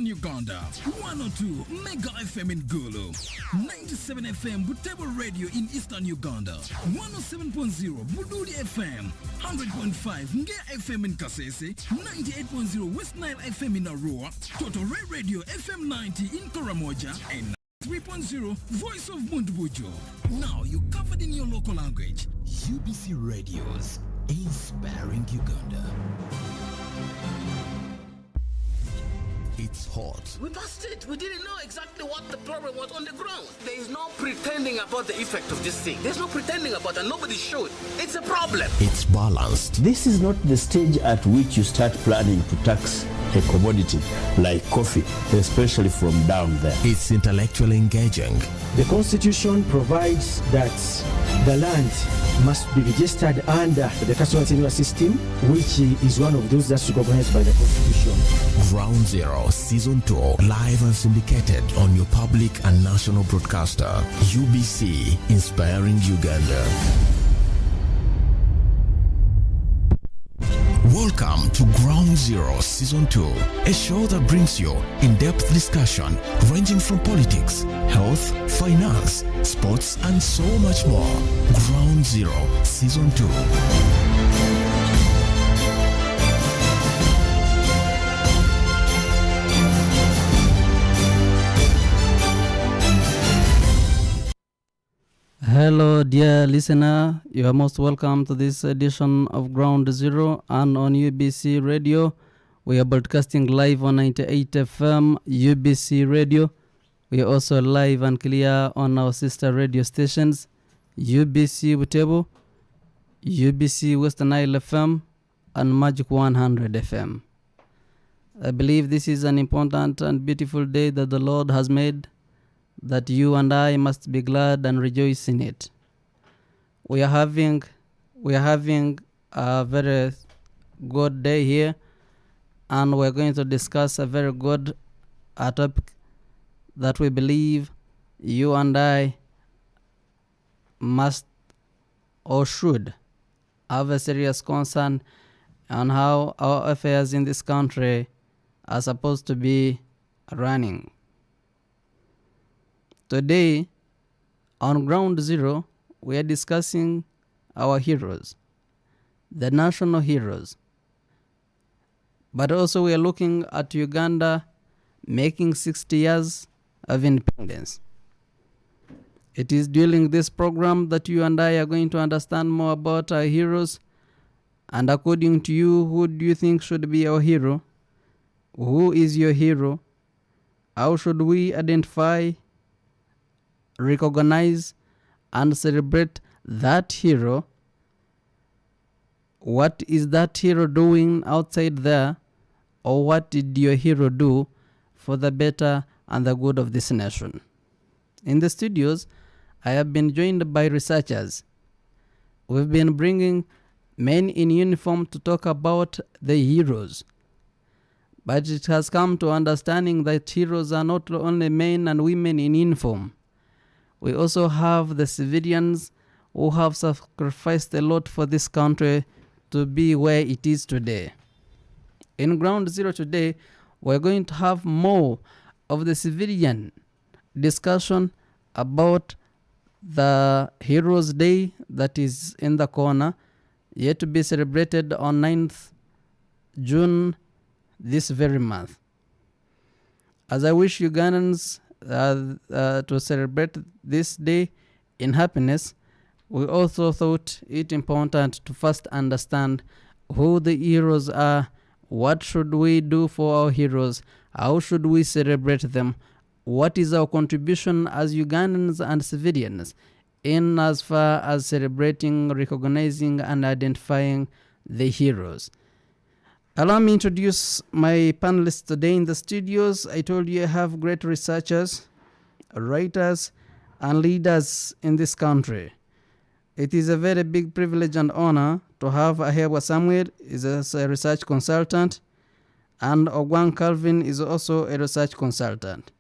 Eastern Uganda, 102 Mega FM in Gulu, 97 FM Butebo Radio in Eastern Uganda, 107.0 Buduli FM, 100.5 Nge FM in Kasese, 98.0 West Nile FM in Arua, Total Ray Radio FM 90 in Karamoja, and 3.0 Voice of Mundbujo. Now you covered in your local language. UBC Radios, inspiring Uganda. It's hot. We passed it. We didn't know exactly what the problem was on the ground. There is no pretending about the effect of this thing. There's no pretending about it. Nobody should. It's a problem. It's balanced. This is not the stage at which you start planning to tax a commodity like coffee, especially from down there. It's intellectually engaging. The Constitution provides that the land must be registered under the customer tenure system, which is one of those that's recognized by the Constitution. Ground Zero Season 2, live and syndicated on your public and national broadcaster, UBC, inspiring Uganda. Welcome to Ground Zero Season 2, a show that brings you in-depth discussion ranging from politics, health, finance, sports, and so much more. Ground Zero Season 2. Hello, dear listener. You are most welcome to this edition of Ground Zero and on UBC Radio. We are broadcasting live on 98 FM UBC Radio. We are also live and clear on our sister radio stations, UBC Butebo, UBC Western Nile FM, and Magic 100 FM. I believe this is an important and beautiful day that the Lord has made, that you and I must be glad and rejoice in it. We are having a very good day here, and we're going to discuss a very good topic that we believe you and I must or should have a serious concern on how our affairs in this country are supposed to be running. Today, on Ground Zero, we are discussing our heroes, the national heroes. But also we are looking at Uganda making 60 years of independence. It is during this program that you and I are going to understand more about our heroes. And according to you, who do you think should be our hero? Who is your hero? How should we identify, recognize, and celebrate that hero? What is that hero doing outside there? Or what did your hero do for the better and the good of this nation? In the studios, I have been joined by researchers. We've been bringing men in uniform to talk about the heroes. But it has come to understanding that heroes are not only men and women in uniform. We also have the civilians who have sacrificed a lot for this country to be where it is today. In Ground Zero today, we're going to have more of the civilian discussion about the Heroes Day that is in the corner, yet to be celebrated on 9th June this very month. As I wish Ugandans to celebrate this day in happiness, we also thought it important to first understand who the heroes are, what should we do for our heroes, how should we celebrate them, what is our contribution as Ugandans and civilians in as far as celebrating, recognizing, and identifying the heroes. Allow me to introduce my panelists today in the studios. I told you I have great researchers, writers, and leaders in this country. It is a very big privilege and honor to have Ahewa Samuel is a research consultant, and Ogwang Calvin is also a research consultant.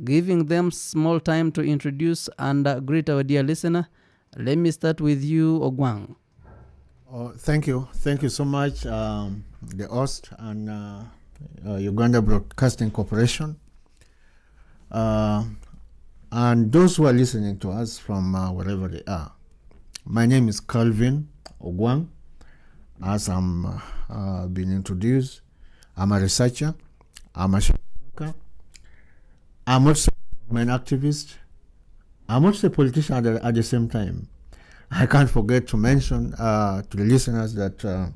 Giving them small time to introduce and greet our dear listener. Let me start with you, Ogwang. Oh, thank you. Thank you so much, the host, and Uganda Broadcasting Corporation, and those who are listening to us from wherever they are. My name is Calvin Ogwang. As I'm being introduced, I'm a researcher, I'm a worker, I'm also an activist, I'm also a politician at the same time. I can't forget to mention to the listeners that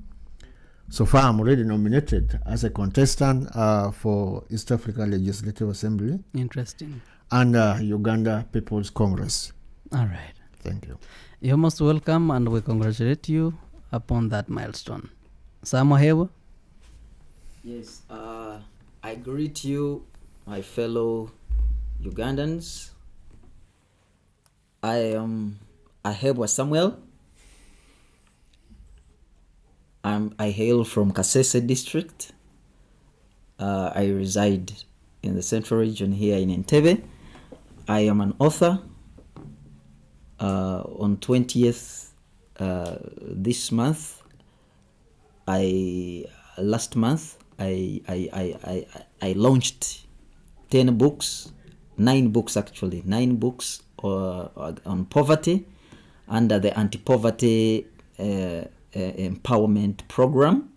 so far I'm already nominated as a contestant for East Africa Legislative Assembly. Interesting. And Uganda People's Congress. All right. Thank you. You're most welcome, and we congratulate you upon that milestone. Samohewa? Yes, I greet you, my fellow Ugandans. I am Ahebwa Samuel. I hail from Kasese district. I reside in the central region here in Entebbe. I am an author. On 20th this month, last month I launched 10 books, 9 books actually, 9 books on poverty under the anti-poverty empowerment program.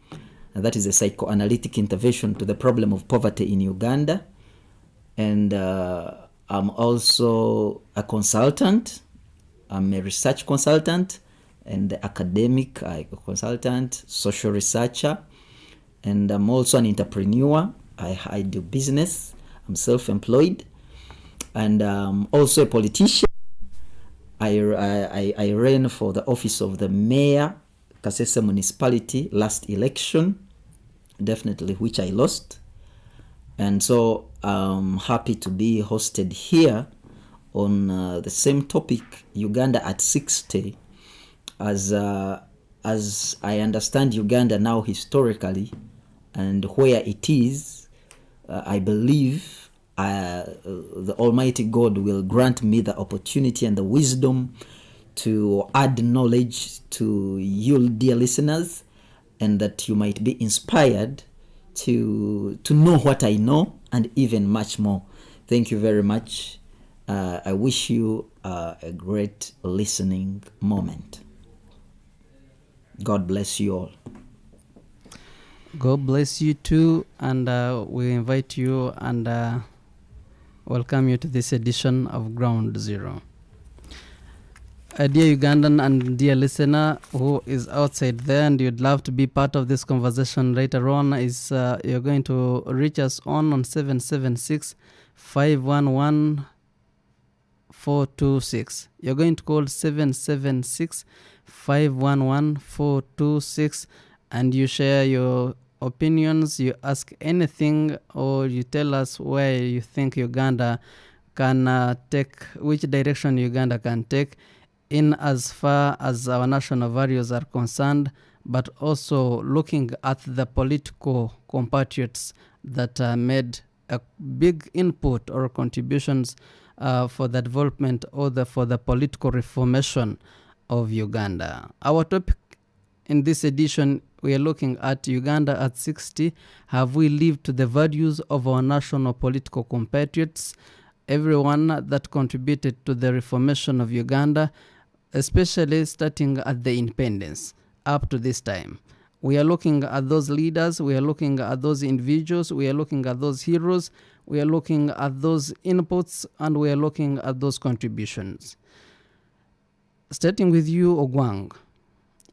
And that is a psychoanalytic intervention to the problem of poverty in Uganda. And I'm also a consultant. I'm a research consultant and academic consultant, social researcher, and I'm also an entrepreneur. I do business. I'm self-employed, and also a politician. I ran for the office of the mayor, Kasese municipality, last election, definitely which I lost. And so I'm happy to be hosted here on the same topic, Uganda at 60, as I understand Uganda now historically and where it is. I believe the Almighty God will grant me the opportunity and the wisdom to add knowledge to you, dear listeners, and that you might be inspired to know what I know and even much more. Thank you very much. I wish you a great listening moment. God bless you all. God bless you too, and we invite you and welcome you to this edition of Ground Zero. Dear Ugandan and dear listener who is outside there and you'd love to be part of this conversation later on, is you're going to reach us on 776 511 426. You're going to call 776 511 426 and you share your opinions, you ask anything, or you tell us where you think Uganda can take, which direction Uganda can take in as far as our national values are concerned, but also looking at the political compatriots that made a big input or contributions for the development or for the political reformation of Uganda. Our topic in this edition, we are looking at Uganda at 60. Have we lived to the values of our national political compatriots? Everyone that contributed to the reformation of Uganda, especially starting at the independence up to this time. We are looking at those leaders, we are looking at those individuals, we are looking at those heroes, we are looking at those inputs, and we are looking at those contributions. Starting with you, Ogwang,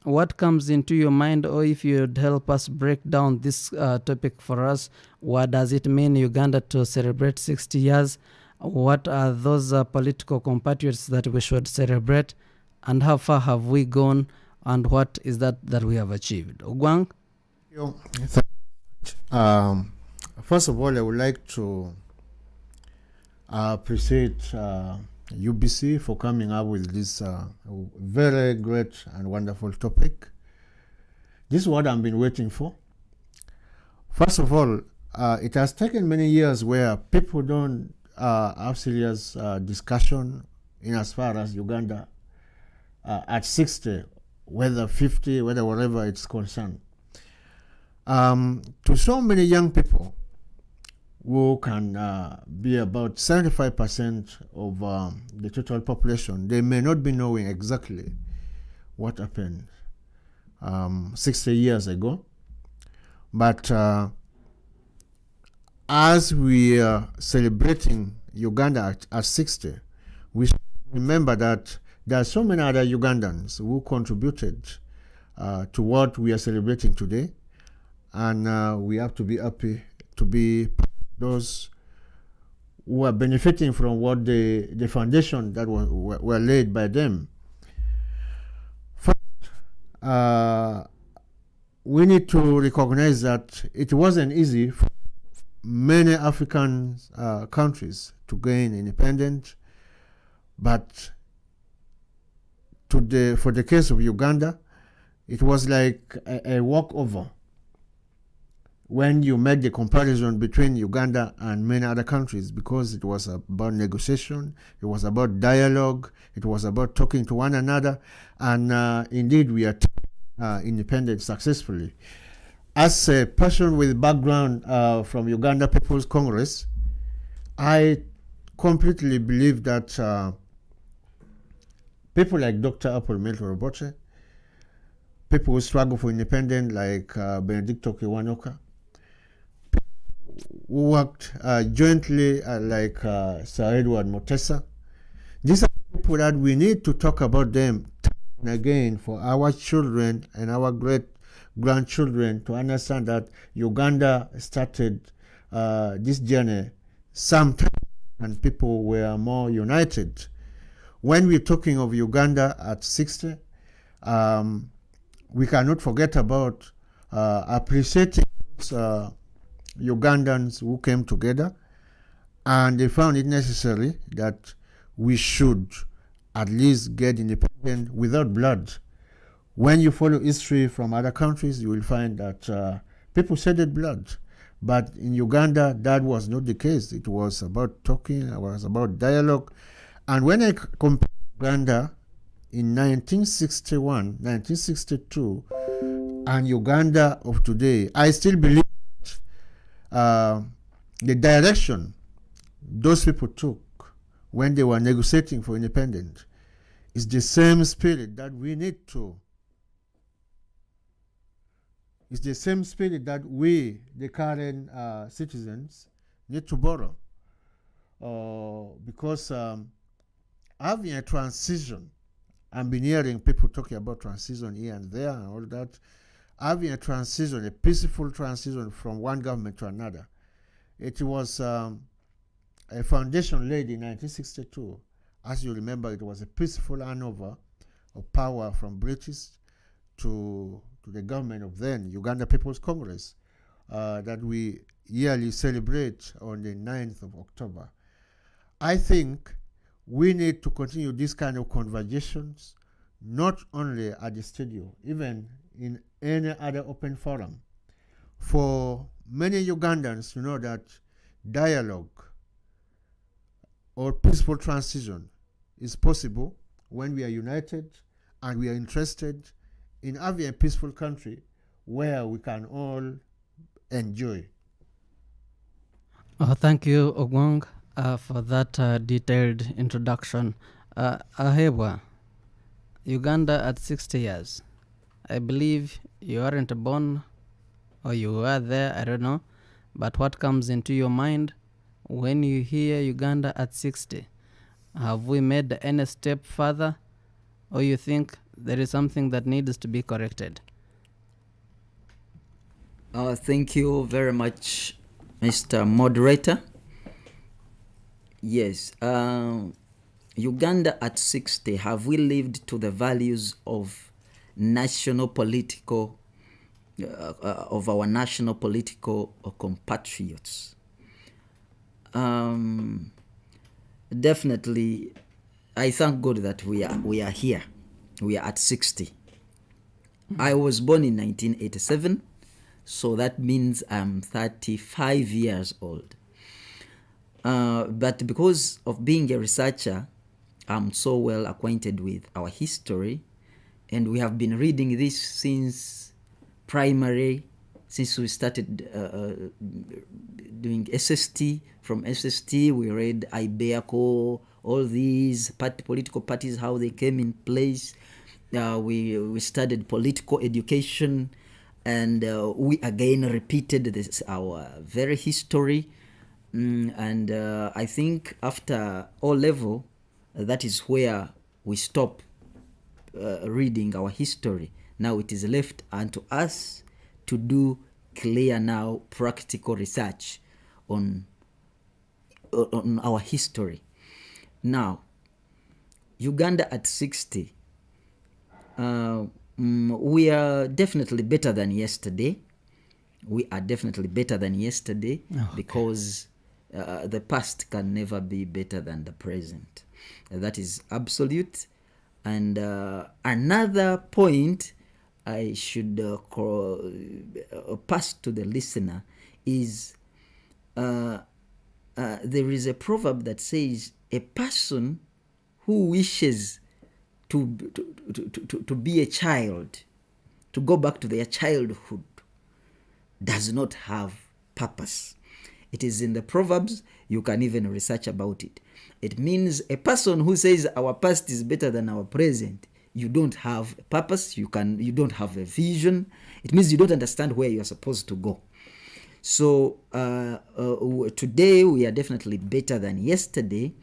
what comes into your mind, or if you'd help us break down this topic for us, what does it mean Uganda to celebrate 60 years? What are those political compatriots that we should celebrate? And how far have we gone? And what is that we have achieved? Ogwang? First of all, I would like to appreciate UBC for coming up with this very great and wonderful topic. This is what I've been waiting for. First of all, it has taken many years where people don't have serious discussion in as far as Uganda at 60, whether 50, whether whatever it's concerned. to so many young people who can be about 75% of the total population, they may not be knowing exactly what happened 60 years ago. But as we are celebrating Uganda at 60, we should remember that there are so many other Ugandans who contributed to what we are celebrating today, and we have to be happy to be those who are benefiting from what the foundation that were laid by them. First, we need to recognize that it wasn't easy for many African countries to gain independence, but for the case of Uganda, it was like a walkover when you made the comparison between Uganda and many other countries, because it was about negotiation, it was about dialogue, it was about talking to one another, and indeed we are independent successfully. As a person with background from Uganda People's Congress, I completely believe that people like Dr. Apple Milton Obote, people who struggle for independence like Benedicto Kiwanuka, who worked jointly like Sir Edward Mutesa, these are people that we need to talk about them again for our children and our great grandchildren to understand that Uganda started this journey sometime and people were more united. When we're talking of Uganda at 60, we cannot forget about appreciating Ugandans who came together and they found it necessary that we should at least get independent without blood. When you follow history from other countries, you will find that people shedded blood. But in Uganda, that was not the case. It was about talking, it was about dialogue. And when I compare Uganda in 1961, 1962, and Uganda of today, I still believe that the direction those people took when they were negotiating for independence is the same spirit that we need to. It's the same spirit that we, the current citizens, need to borrow. Because having a transition, I've been hearing people talking about transition here and there and all that. Having a transition, a peaceful transition from one government to another. It was a foundation laid in 1962. As you remember, it was a peaceful handover of power from British to the government of then, Uganda People's Congress, that we yearly celebrate on the 9th of October. I think we need to continue this kind of conversations, not only at the studio, even in any other open forum. For many Ugandans to know that dialogue or peaceful transition is possible when we are united and we are interested in having a peaceful country where we can all enjoy. Thank you, Ogwang, for that detailed introduction. Ahebwa, Uganda at 60 years. I believe you aren't born or you were there, I don't know. But what comes into your mind when you hear Uganda at 60? Have we made any step further, or you think there is something that needs to be corrected? Thank you very much, Mr. Moderator. Yes, Uganda at 60, have we lived to the values of national political, of our national political compatriots? Definitely, I thank God that we are here. We are at 60. I was born in 1987, so that means I'm 35 years old. But because of being a researcher, I'm so well acquainted with our history, and we have been reading this since primary since we started doing SST. From SST, we read Ibeaco, all these political parties, how they came in place. We studied political education, and we again repeated this our very history. And I think after O level, that is where we stop reading our history. Now it is left unto us to do clear now practical research on our history. Now, Uganda at 60, we are definitely better than yesterday. We are definitely better than yesterday because the past can never be better than the present. That is absolute. And another point I should pass to the listener is there is a proverb that says a person who wishes to be a child, to go back to their childhood, does not have purpose. It is in the Proverbs. You can even research about it. It means a person who says our past is better than our present, you don't have a purpose, you don't have a vision. It means you don't understand where you are supposed to go. So today we are definitely better than yesterday.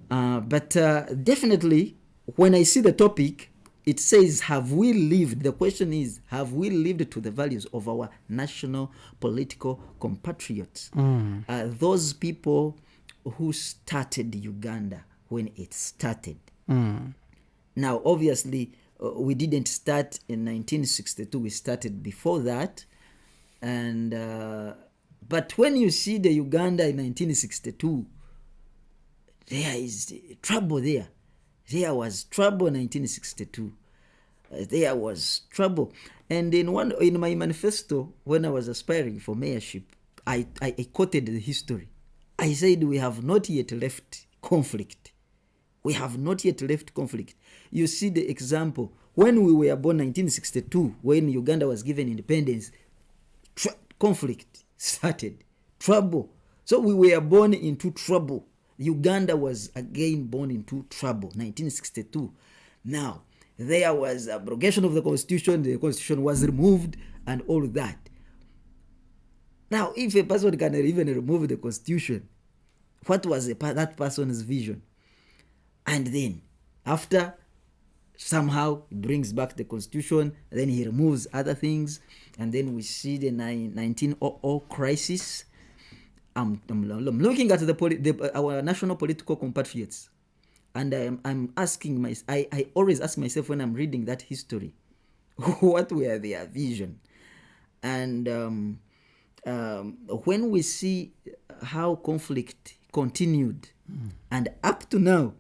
But definitely when I see the topic, it says, have we lived? The question is, have we lived to the values of our national political compatriots? Those people who started Uganda when it started. Now, obviously, we didn't start in 1962. We started before that. And but when you see the Uganda in 1962, there is trouble there. There was trouble in 1962. There was trouble. And in my manifesto, when I was aspiring for mayorship, I quoted the history. I said, we have not yet left conflict. We have not yet left conflict. You see the example. When we were born 1962, when Uganda was given independence, conflict started. Trouble. So we were born into trouble. Uganda was again born into trouble, 1962. Now, there was abrogation of the constitution was removed and all that. Now, if a person can even remove the constitution, what was that person's vision? And then, after somehow he brings back the constitution, then he removes other things, and then we see the 1900 crisis. I'm looking at our national political compatriots, and I'm asking myself, I always ask myself when I'm reading that history, what were their vision? And when we see how conflict continued, and up to now,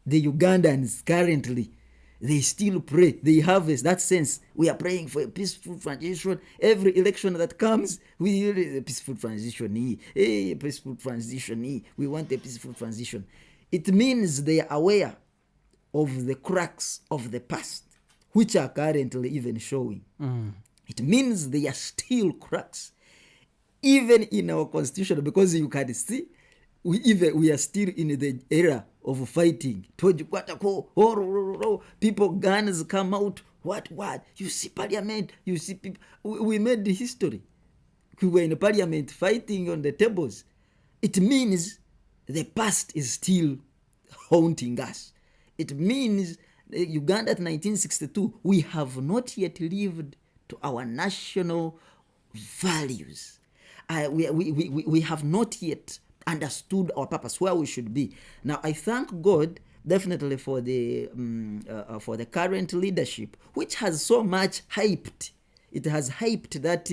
the Ugandans currently, they still pray. They have that sense. We are praying for a peaceful transition. Every election that comes, we hear a peaceful transition. A peaceful transition. We want a peaceful transition. It means they are aware of the cracks of the past, which are currently even showing. It means they are still cracks, even in our constitution, because you can see we are still in the era of fighting. People, guns come out. What? You see parliament, you see people. We made the history. We were in parliament fighting on the tables. It means the past is still haunting us. It means Uganda at 1962, we have not yet lived to our national values. We have not yet understood our purpose, where we should be. Now, I thank God definitely for the current leadership, which has so much hyped. It has hyped that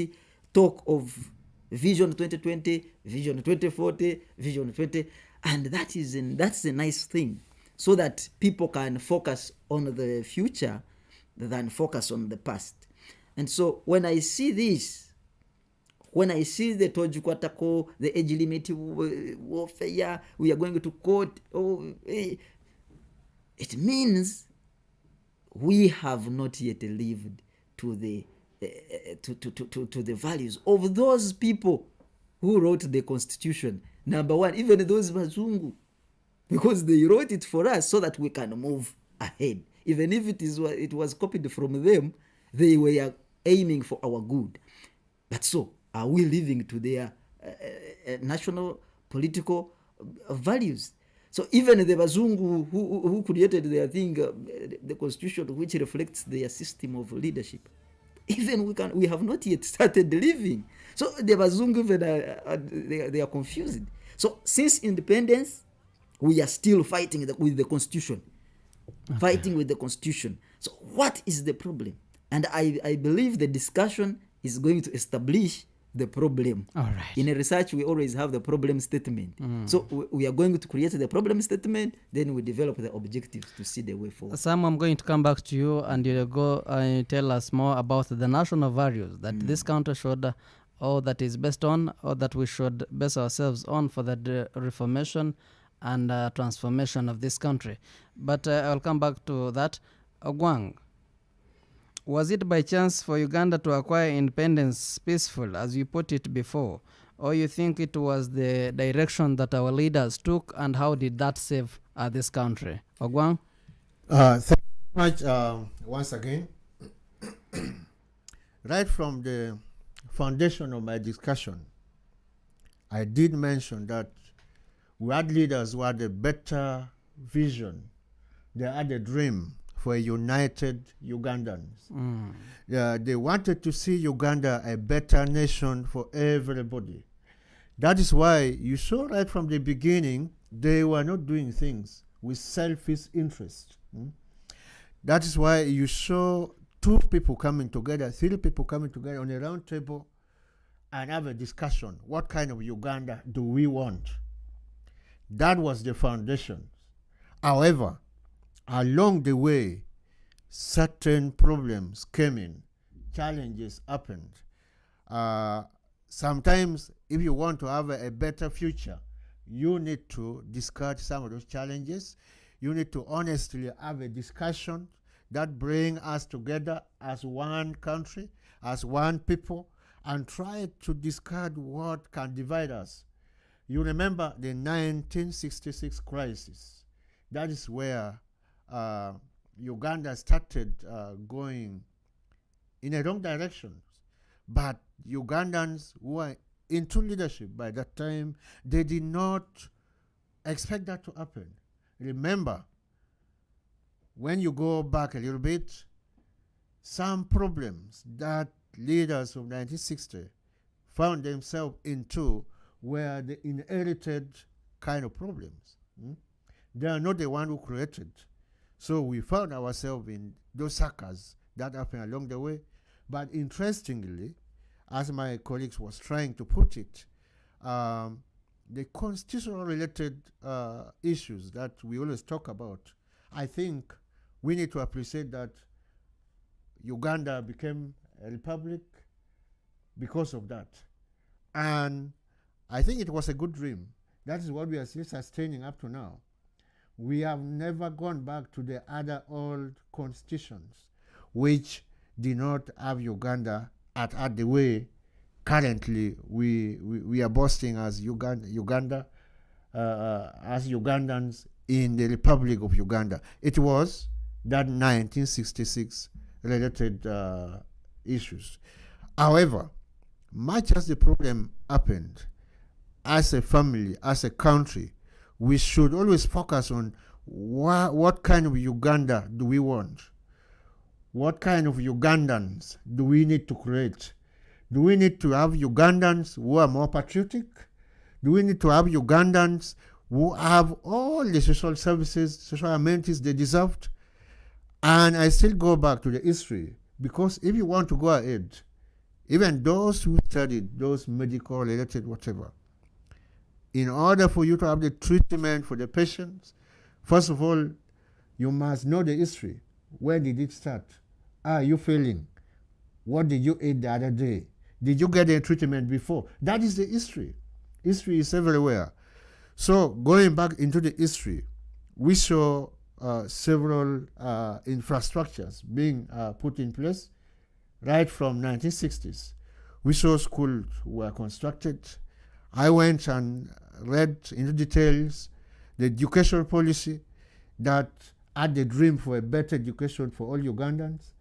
talk of Vision 2020, Vision 2040, Vision 20, and that's a nice thing, so that people can focus on the future than focus on the past. And so when I see this, when I see the Tojukwatako, the age limit warfare, we are going to court, it means we have not yet lived to the to the values of those people who wrote the constitution. Number one, even those Bazungu, because they wrote it for us so that we can move ahead. Even if it was copied from them, they were aiming for our good. But so, are we living to their national political values? So even the Bazungu who created their thing, the constitution which reflects their system of leadership, even we have not yet started living. So the Bazungu even they are confused. So since independence, we are still fighting with the constitution. Okay. Fighting with the constitution. So what is the problem? And I believe the discussion is going to establish the problem. All right. In a research, we always have the problem statement. So we are going to create the problem statement, then we develop the objectives to see the way forward. Sam, I'm going to come back to you and you'll go tell us more about the national values that this country should, or that is based on, or that we should base ourselves on for the reformation and transformation of this country. But I'll come back to that. Ogwang, was it by chance for Uganda to acquire independence peaceful, as you put it before, or you think it was the direction that our leaders took, and how did that save this country? Ogwang? Thank you much once again. Right from the foundation of my discussion, I did mention that we had leaders who had a better vision. They had a dream for a united Ugandans. They wanted to see Uganda a better nation for everybody. That is why you saw right from the beginning, they were not doing things with selfish interest. That is why you saw 2 people coming together, 3 people coming together on a round table and have a discussion. What kind of Uganda do we want? That was the foundation. However, along the way, certain problems came in, challenges happened. Sometimes, if you want to have a better future, you need to discard some of those challenges. You need to honestly have a discussion that brings us together as one country, as one people, and try to discard what can divide us. You remember the 1966 crisis. That is where Uganda started going in a wrong direction. But Ugandans who were into leadership by that time, they did not expect that to happen. Remember, when you go back a little bit, some problems that leaders of 1960 found themselves into were the inherited kind of problems. They are not the one who created. So we found ourselves in those suckers that happened along the way. But interestingly, as my colleagues was trying to put it, the constitutional related issues that we always talk about, I think we need to appreciate that Uganda became a republic because of that. And I think it was a good dream. That is what we are still sustaining up to now. We have never gone back to the other old constitutions, which did not have Uganda at the way currently we are boasting as Uganda as Ugandans in the Republic of Uganda. It was that 1966 related issues. However, much as the problem happened, as a family, as a country, we should always focus on what kind of Uganda do we want? What kind of Ugandans do we need to create? Do we need to have Ugandans who are more patriotic? Do we need to have Ugandans who have all the social services, social amenities they deserved? And I still go back to the history, because if you want to go ahead, even those who studied those medical related whatever, in order for you to have the treatment for the patients, first of all, you must know the history. When did it start? Are you failing? What did you eat the other day? Did you get a treatment before? That is the history. History is everywhere. So going back into the history, we saw several infrastructures being put in place. right from 1960s. We saw schools were constructed. I went and read into details the educational policy that had the dream for a better education for all Ugandans.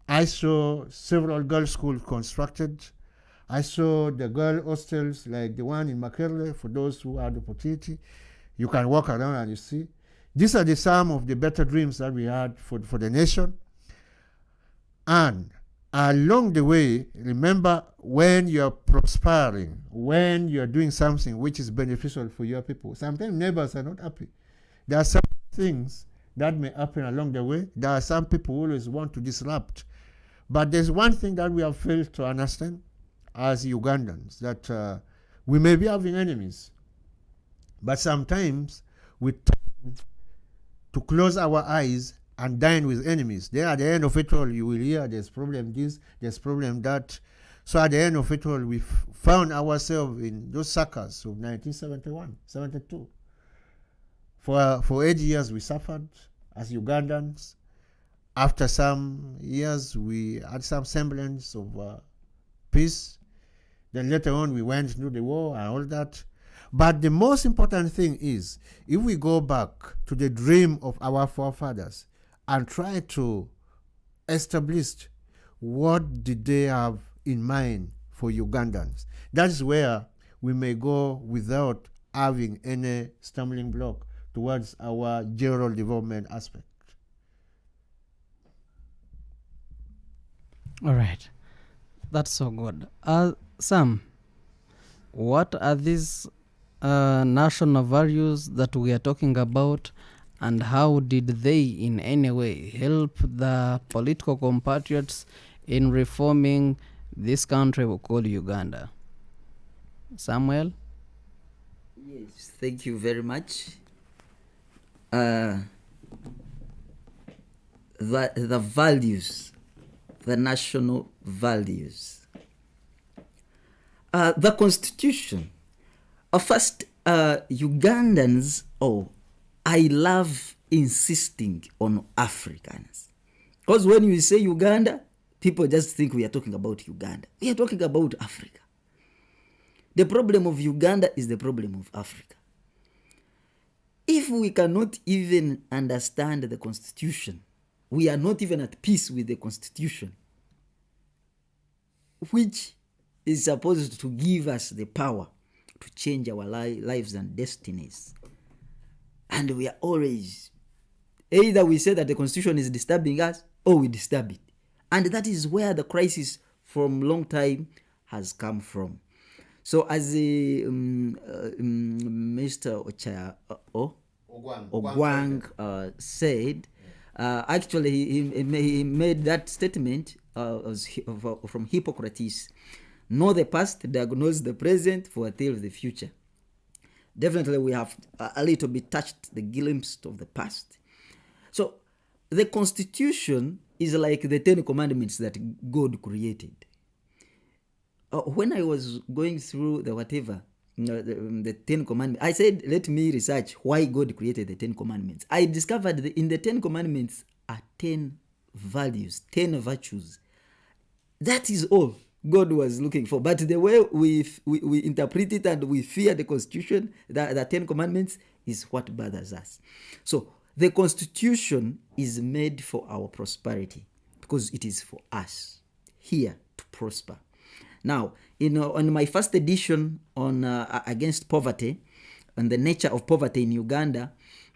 I saw several girls' schools constructed. I saw the girl hostels like the one in Makerere for those who had the opportunity. You can walk around and you see. These are some of the better dreams that we had for the nation. And along the way, remember, when you're prospering, when you're doing something which is beneficial for your people, sometimes neighbors are not happy. There are some things that may happen along the way. There are some people who always want to disrupt. But there's one thing that we have failed to understand as Ugandans, that we may be having enemies, but sometimes we tend to close our eyes and dine with enemies. Then at the end of it all, you will hear there's problem this, there's problem that. So at the end of it all, we found ourselves in those suckers of 1971, 72. For 8 years, we suffered as Ugandans. After some years, we had some semblance of peace. Then later on, we went through the war and all that. But the most important thing is, if we go back to the dream of our forefathers and try to establish what did they have in mind for Ugandans, that's where we may go without having any stumbling block towards our general development aspect. All right. That's so good. Sam, what are these national values that we are talking about, and how did they in any way help the political compatriots in reforming this country we call Uganda? Samuel? Yes, thank you very much. The values, the national values. The constitution. First, Ugandans, I love insisting on Africans. Because when you say Uganda, people just think we are talking about Uganda. We are talking about Africa. The problem of Uganda is the problem of Africa. If we cannot even understand the constitution, we are not even at peace with the constitution, which is supposed to give us the power to change our lives and destinies. And we are always, either we say that the constitution is disturbing us, or we disturb it. And that is where the crisis from long time has come from. So as Mr. Ogwang said, actually he made that statement from Hippocrates: know the past, diagnose the present, foretell the future. Definitely we have a little bit touched the glimpse of the past. So the constitution is like the 10 commandments that God created. When I was going through the 10 commandments, I said, let me research why God created the 10 commandments. I discovered that in the 10 commandments are 10 values, 10 virtues. That is all God was looking for. But the way we interpret it and we fear the constitution, the 10 commandments, is what bothers us. So the constitution is made for our prosperity, because it is for us here to prosper. Now, on my first edition on against poverty and the nature of poverty in Uganda,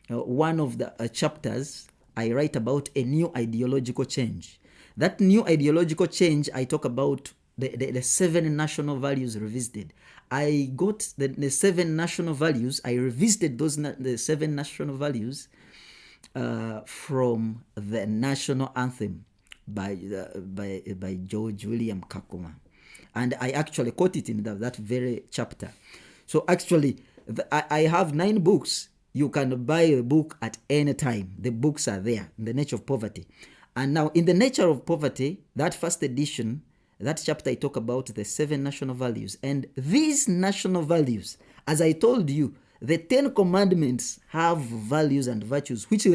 one of the chapters I write about a new ideological change. That new ideological change, I talk about the 7 national values revisited. I got the 7 national values. I revisited the 7 national values from the national anthem by George William Kakuma. And I actually quote it in that very chapter. So actually, I have 9 books. You can buy a book at any time. The books are there in the nature of poverty. And now in the nature of poverty, that first edition, that chapter, I talk about the 7 national values. And these national values, as I told you, the 10 commandments have values and virtues which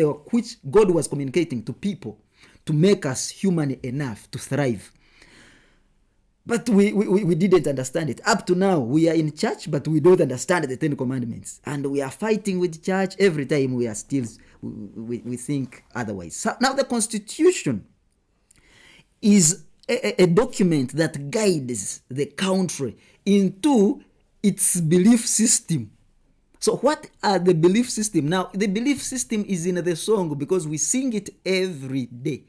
God was communicating to people to make us human enough to thrive. But we didn't understand it. Up to now, we are in church, but we don't understand the 10 Commandments. And we are fighting with church every time. We are still, we think otherwise. So now the Constitution is a document that guides the country into its belief system. So what are the belief system? Now, the belief system is in the song because we sing it every day.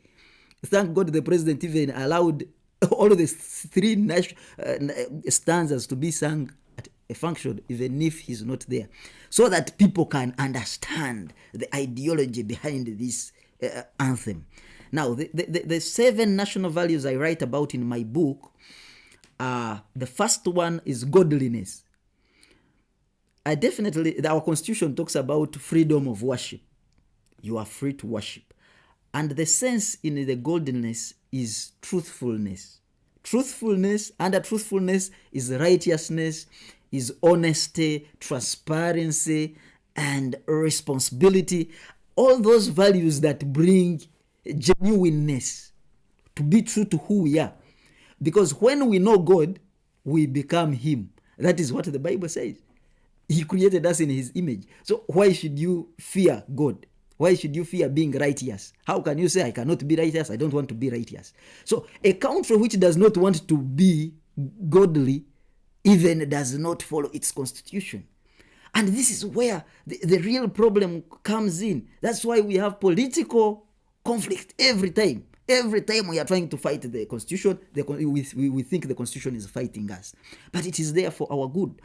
Thank God the president even allowed all of the three stanzas to be sung at a function, even if he's not there, so that people can understand the ideology behind this anthem. Now, the 7 national values I write about in my book, the first one is godliness. Our constitution talks about freedom of worship. You are free to worship. And the sense in the godliness is truthfulness. Under truthfulness is righteousness, is honesty, transparency, and responsibility. All those values that bring genuineness, to be true to who we are. Because when we know God, we become Him. That is what the Bible says. He created us in His image. So why should you fear God? Why should you fear being righteous? How can you say, I cannot be righteous, I don't want to be righteous? So a country which does not want to be godly even does not follow its constitution. And this is where the real problem comes in. That's why we have conflict every time. Every time we are trying to fight the constitution, we think the constitution is fighting us. But it is there for our good.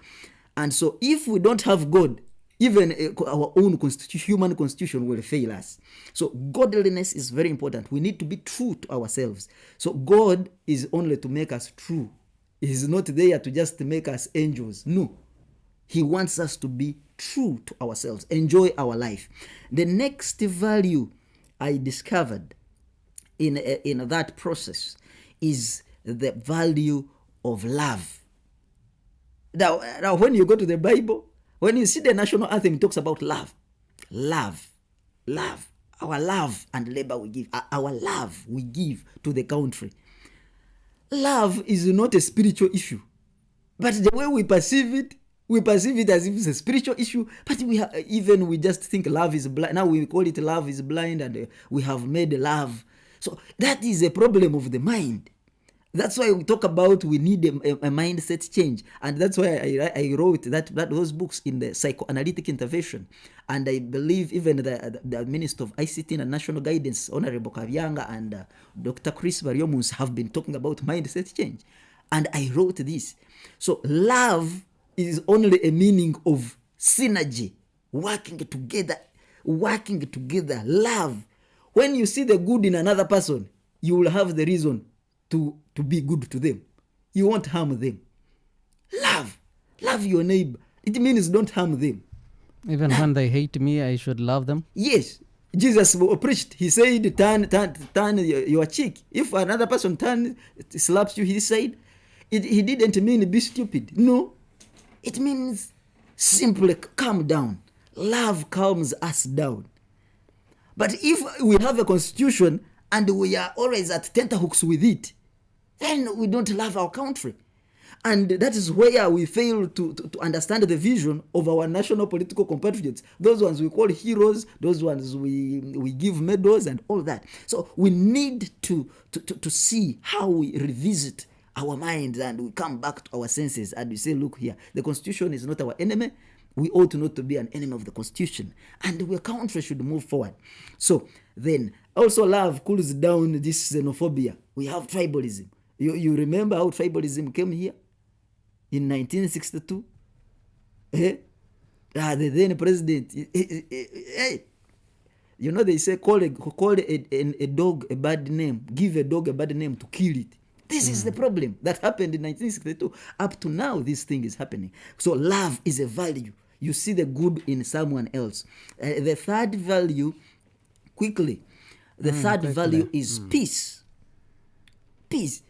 And so if we don't have God, even our own human constitution will fail us. So godliness is very important. We need to be true to ourselves. So God is only to make us true. He is not there to just make us angels. No. He wants us to be true to ourselves, enjoy our life. The next value I discovered in that process is the value of love. Now, when you go to the Bible, when you see the national anthem, it talks about love. Our love and labor we give. Our love we give to the country. Love is not a spiritual issue. But the way we perceive it as if it's a spiritual issue. But we just think love is blind. Now we call it love is blind, and we have made love. So that is a problem of the mind. That's why we talk about we need a mindset change. And that's why I wrote those books in the psychoanalytic intervention. And I believe even the Minister of ICT and National Guidance, Honorable Kavyanga, and Dr. Chris Bariomus have been talking about mindset change. And I wrote this. So love is only a meaning of synergy, working together. Love. When you see the good in another person, you will have the reason to be good to them. You won't harm them. Love your neighbor. It means don't harm them. Even when they hate me, I should love them. Yes. Jesus preached. He said, turn your cheek. If another person slaps you, he said, he didn't mean be stupid. No. It means simply calm down. Love calms us down. But if we have a constitution and we are always at tenterhooks with it, then we don't love our country. And that is where we fail to understand the vision of our national political compatriots. Those ones we call heroes, those ones we give medals and all that. So we need to see how we revisit our minds and we come back to our senses and we say, look here, the Constitution is not our enemy. We ought not to be an enemy of the Constitution. And our country should move forward. So then, also love cools down this xenophobia. We have tribalism. You remember how tribalism came here in 1962? The then president, they say call a dog a bad name, give a dog a bad name to kill it. This is the problem that happened in 1962. Up to now, this thing is happening. So love is a value. You see the good in someone else. The third value, value is peace. Peace.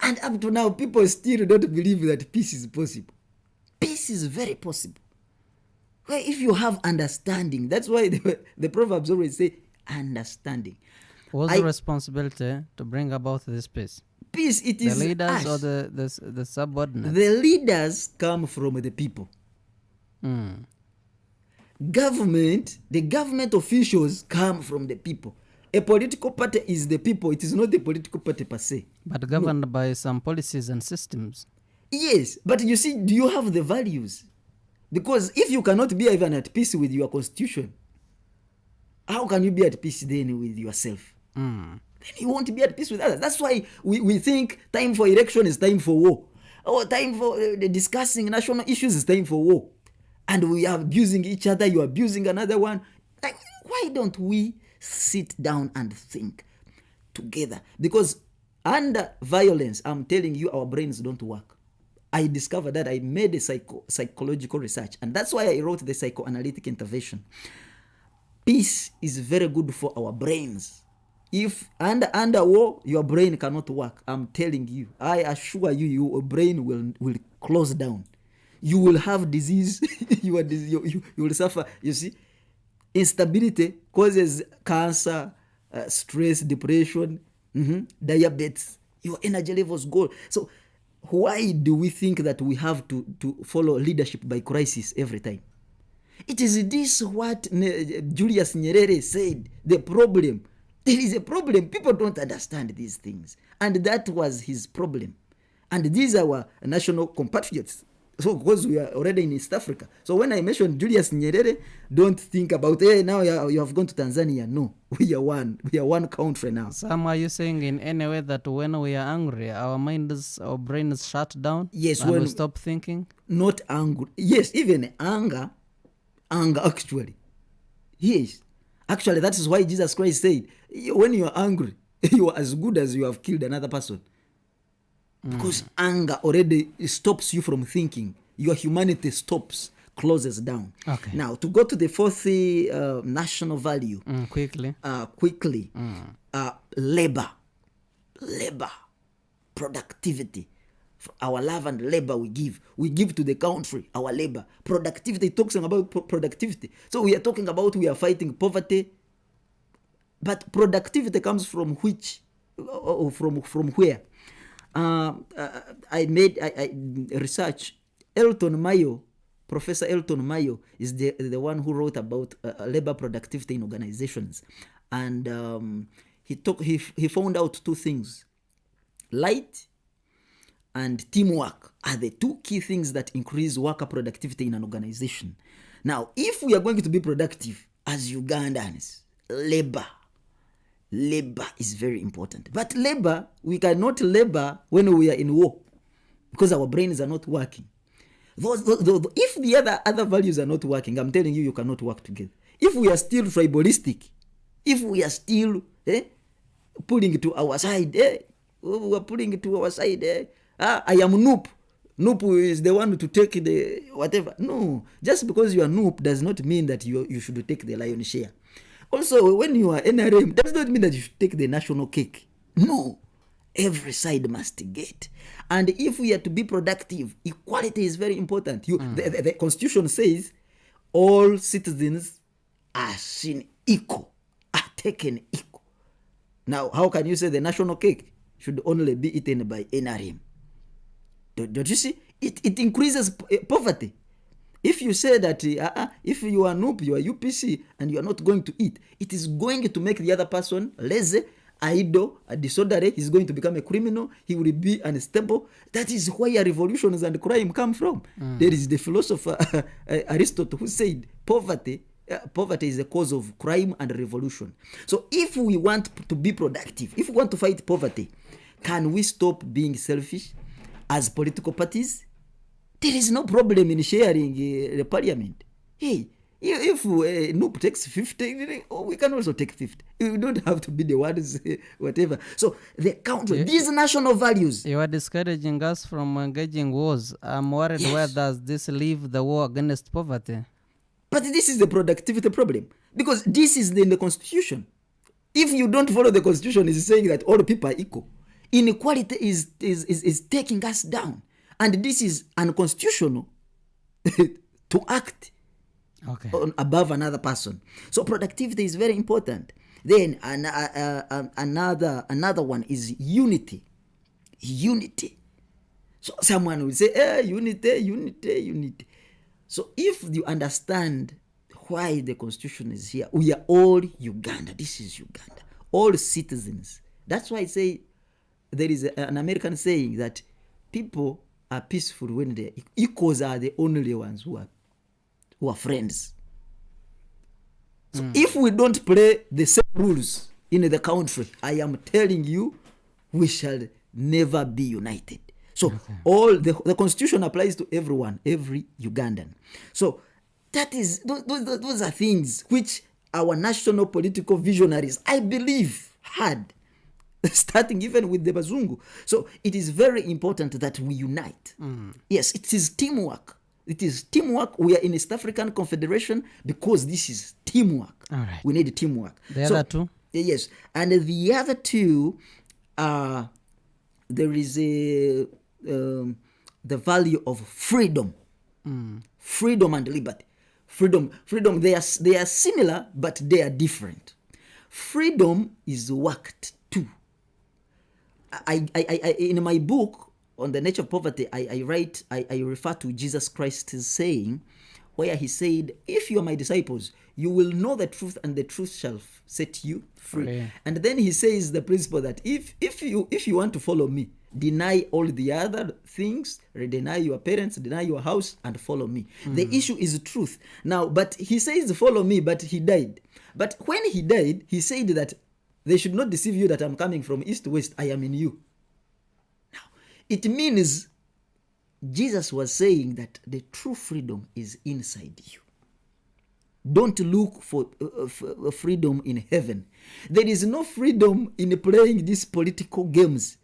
And up to now, people still don't believe that peace is possible. Peace is very possible. Well, if you have understanding, that's why the Proverbs always say understanding. What's the responsibility to bring about this peace? peace, it The is leaders us. or the subordinates? The leaders come from the people. Mm. The government officials come from the people. A political party is the people. It is not the political party per se. But governed by some policies and systems. Yes, but you see, do you have the values? Because if you cannot be even at peace with your constitution, how can you be at peace then with yourself? Mm. Then you won't be at peace with others. That's why we think time for election is time for war. Or time for discussing national issues is time for war. And we are abusing each other, you are abusing another one. Like, why don't we sit down and think together? Because under violence, I'm telling you, our brains don't work. I discovered that. I made a psychological research, and that's why I wrote the psychoanalytic intervention. Peace is very good for our brains. If under war, your brain cannot work, I'm telling you, I assure you, your brain will close down. You will have disease. You will suffer. You see, instability causes cancer, stress, depression, diabetes. Your energy levels go. So why do we think that we have to follow leadership by crisis every time? It is this what Julius Nyerere said, the problem. There is a problem. People don't understand these things. And that was his problem. And these are our national compatriots. So because we are already in East Africa. So when I mentioned Julius Nyerere, don't think about, hey, now you have gone to Tanzania. No, we are one. We are one country now. Sam, are you saying in any way that when we are angry, our brains shut down? Yes. And we stop thinking? Not angry. Yes, even anger actually. Yes. Actually, that is why Jesus Christ said, when you are angry, you are as good as you have killed another person. Because anger already stops you from thinking. Your humanity closes down. Okay. Now, to go to the fourth national value. Quickly. Labor, productivity. Our love and labor we give to the country, our labor. Productivity, talks about productivity. So we are talking about we are fighting poverty. But productivity comes from which, or from where? I research. Professor Elton Mayo is the one who wrote about labor productivity in organizations. And he found out two things. Light and teamwork are the two key things that increase worker productivity in an organization. Now, if we are going to be productive as Ugandans, labor is very important. But we cannot labor when we are in war because our brains are not working. If the other values are not working, I'm telling you, you cannot work together. If we are still tribalistic, if we are still pulling it to our side, we are pulling it to our side. I am Noop. Noop is the one to take the whatever. No, just because you are Noop does not mean that you should take the lion's share. Also, when you are NRM, does not mean that you should take the national cake. No, every side must get. And if we are to be productive, equality is very important. The Constitution says all citizens are seen equal, are taken equal. Now, how can you say the national cake should only be eaten by NRM? Don't you see? It increases poverty. If you say that if you are noob, you are UPC, and you are not going to eat, it is going to make the other person lazy, idle, disorderly. He's going to become a criminal. He will be unstable. That is where revolutions and crime come from. There is the philosopher Aristotle who said poverty is the cause of crime and revolution. So if we want to be productive, if we want to fight poverty, can we stop being selfish as political parties? There is no problem in sharing the parliament. Hey, if Noop takes 50, we can also take 50. We don't have to be the ones, whatever. So the country, these national values. You are discouraging us from engaging wars. I'm worried where does this leave the war against poverty? But this is the productivity problem. Because this is in the Constitution. If you don't follow the Constitution, it's saying that all people are equal. Inequality is taking us down. And this is unconstitutional to act above another person. So productivity is very important. Then another one is unity. unity. So someone will say, unity. So if you understand why the constitution is here, we are all Uganda. This is Uganda. All citizens. That's why I say there is an American saying that people are peaceful when the equals are the only ones who are friends. So if we don't play the same rules in the country, I am telling you, we shall never be united. So all the constitution applies to everyone, every Ugandan. So that is those are things which our national political visionaries, I believe, had, starting even with the Bazungu. So it is very important that we unite. Yes, it is teamwork. It is teamwork. We are in East African Confederation because this is teamwork. All right. We need teamwork. The other two? Yes. And the other two, there is the value of freedom. Freedom and liberty. Freedom, they are similar, but they are different. Freedom is worked too. I in my book on the nature of poverty, I refer to Jesus Christ's saying, where he said, if you are my disciples, you will know the truth and the truth shall set you free. Yeah. And then he says the principle that if you want to follow me, deny all the other things, deny your parents, deny your house, and follow me. The issue is truth. Now, but he says follow me, but he died. But when he died, he said that they should not deceive you that I'm coming from east to west, I am in you. Now, it means Jesus was saying that the true freedom is inside you. Don't look for freedom in heaven. There is no freedom in playing these political games.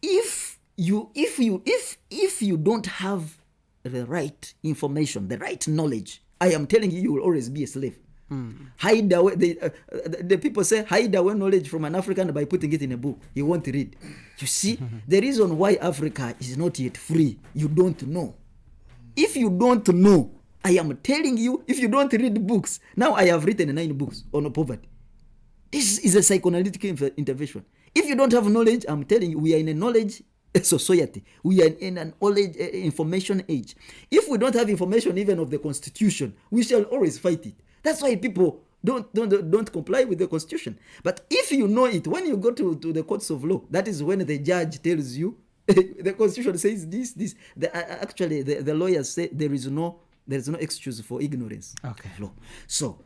If you don't have the right information, the right knowledge, I am telling you, you will always be a slave. Hide away. The people say hide away knowledge from an African by putting it in a book. He won't read. You see, the reason why Africa is not yet free, you don't know. If you don't know, I am telling you, if you don't read books, now I have written 9 books on poverty. This is a psychoanalytic intervention. If you don't have knowledge, I'm telling you, we are in a knowledge society. We are in an knowledge information age. If we don't have information even of the constitution, we shall always fight it. That's why people don't comply with the constitution. But if you know it, when you go to the courts of law, that is when the judge tells you the constitution says this. Actually, the lawyers say there is no excuse for ignorance of law. So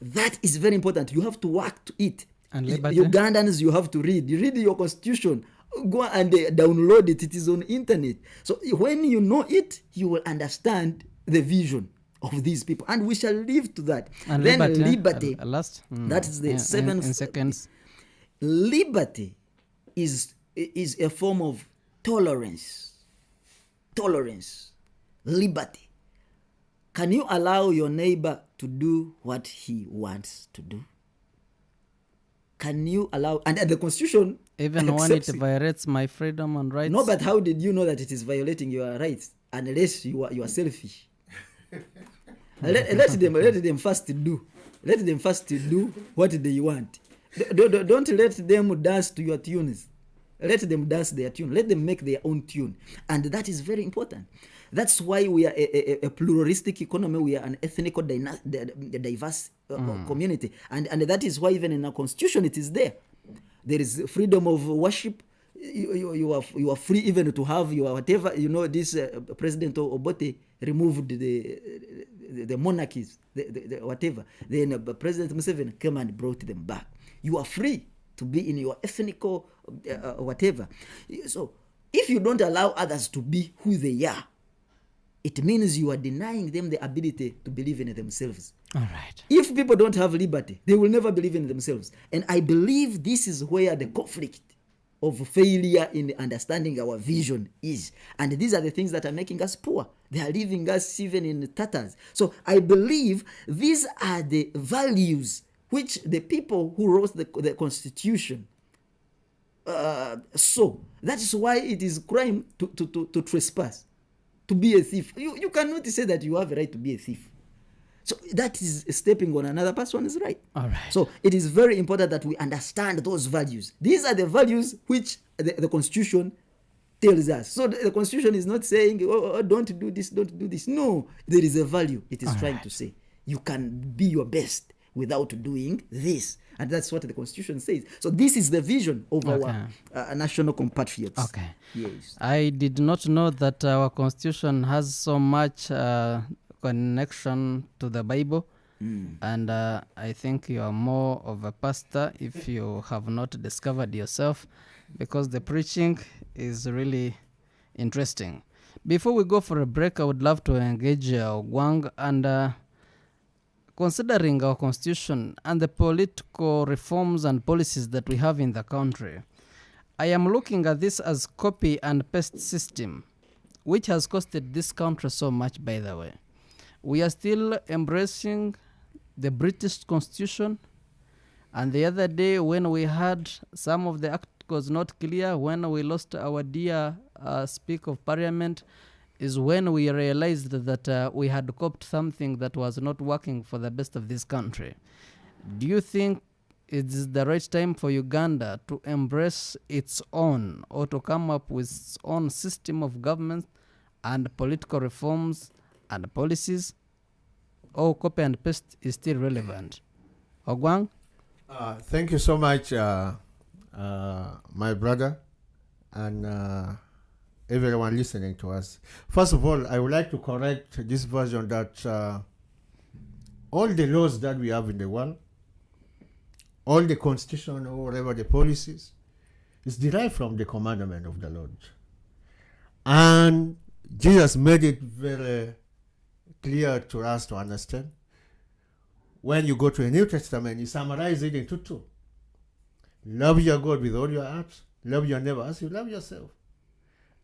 that is very important. You have to work to it. And liberty? Ugandans, you have to read your constitution. Go and download it. It is on internet. So when you know it, you will understand the vision of these people, and we shall live to that. And then liberty, last, that is the seventh. In seconds. Liberty is a form of tolerance. Liberty. Can you allow your neighbor to do what he wants to do? Can you allow, and the constitution even when it violates my freedom and rights? No, but how did you know that it is violating your rights unless you are selfish? let them first do. Let them first do what they want. Don't let them dance to your tunes. Let them dance their tune. Let them make their own tune. And that is very important. That's why we are a pluralistic economy. We are an ethnic diverse community. And that is why even in our constitution it is there. There is freedom of worship. You are free even to have your whatever. You know, this President Obote removed the monarchies, the whatever. Then President Museveni came and brought them back. You are free to be in your ethnical whatever. So if you don't allow others to be who they are, it means you are denying them the ability to believe in themselves. All right. If people don't have liberty, they will never believe in themselves. And I believe this is where the conflict of failure in understanding our vision is. And these are the things that are making us poor. They are leaving us even in tatters. So I believe these are the values which the people who wrote the Constitution so that is why it is crime to trespass, to be a thief. You cannot say that you have a right to be a thief. So that is stepping on another person's right. All right. So it is very important that we understand those values. These are the values which the Constitution tells us. So the Constitution is not saying, don't do this, don't do this. No, there is a value it is trying to say. You can be your best without doing this. And that's what the Constitution says. So this is the vision of our national compatriots. Okay. Yes. I did not know that our constitution has so much connection to the Bible. And I think you are more of a pastor if you have not discovered yourself, because the preaching is really interesting. Before we go for a break, I would love to engage Ogwang, and considering our constitution and the political reforms and policies that we have in the country, I am looking at this as copy and paste system, which has costed this country so much, by the way. We are still embracing the British Constitution, and the other day when we had some of the articles not clear, when we lost our dear Speaker of Parliament, is when we realized that we had copied something that was not working for the best of this country. Do you think it's the right time for Uganda to embrace its own, or to come up with its own system of government and political reforms and policies? Or copy and paste is still relevant? Ogwang? Thank you so much, my brother, and everyone listening to us. First of all, I would like to correct this version that all the laws that we have in the world, all the constitution or whatever the policies, is derived from the commandment of the Lord. And Jesus made it very clear to us to understand. When you go to the New Testament, he summarizes it into two. Love your God with all your heart, love your neighbor as you love yourself.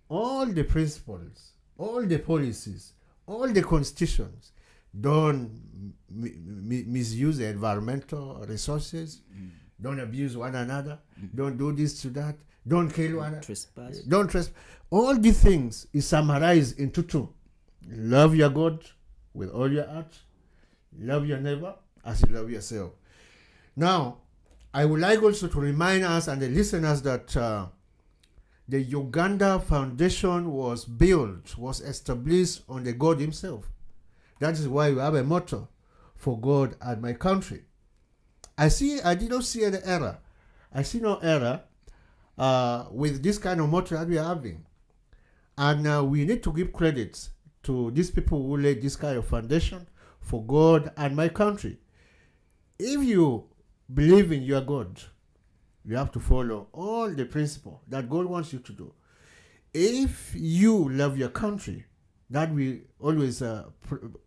All the principles, all the policies, all the constitutions don't misuse the environmental resources, don't abuse one another, don't do this to that, don't kill one another, don't trespass. All these things is summarized into two. Love your God with all your heart, love your neighbor as you love yourself. Now, I would like also to remind us and the listeners that the Uganda Foundation was built, was established on the God himself. That is why we have a motto, for God and my country. I did not see any error. I see no error with this kind of motto that we are having. And we need to give credit to these people who laid this kind of foundation, for God and my country. If you believe in your God, you have to follow all the principles that God wants you to do. If you love your country, that we always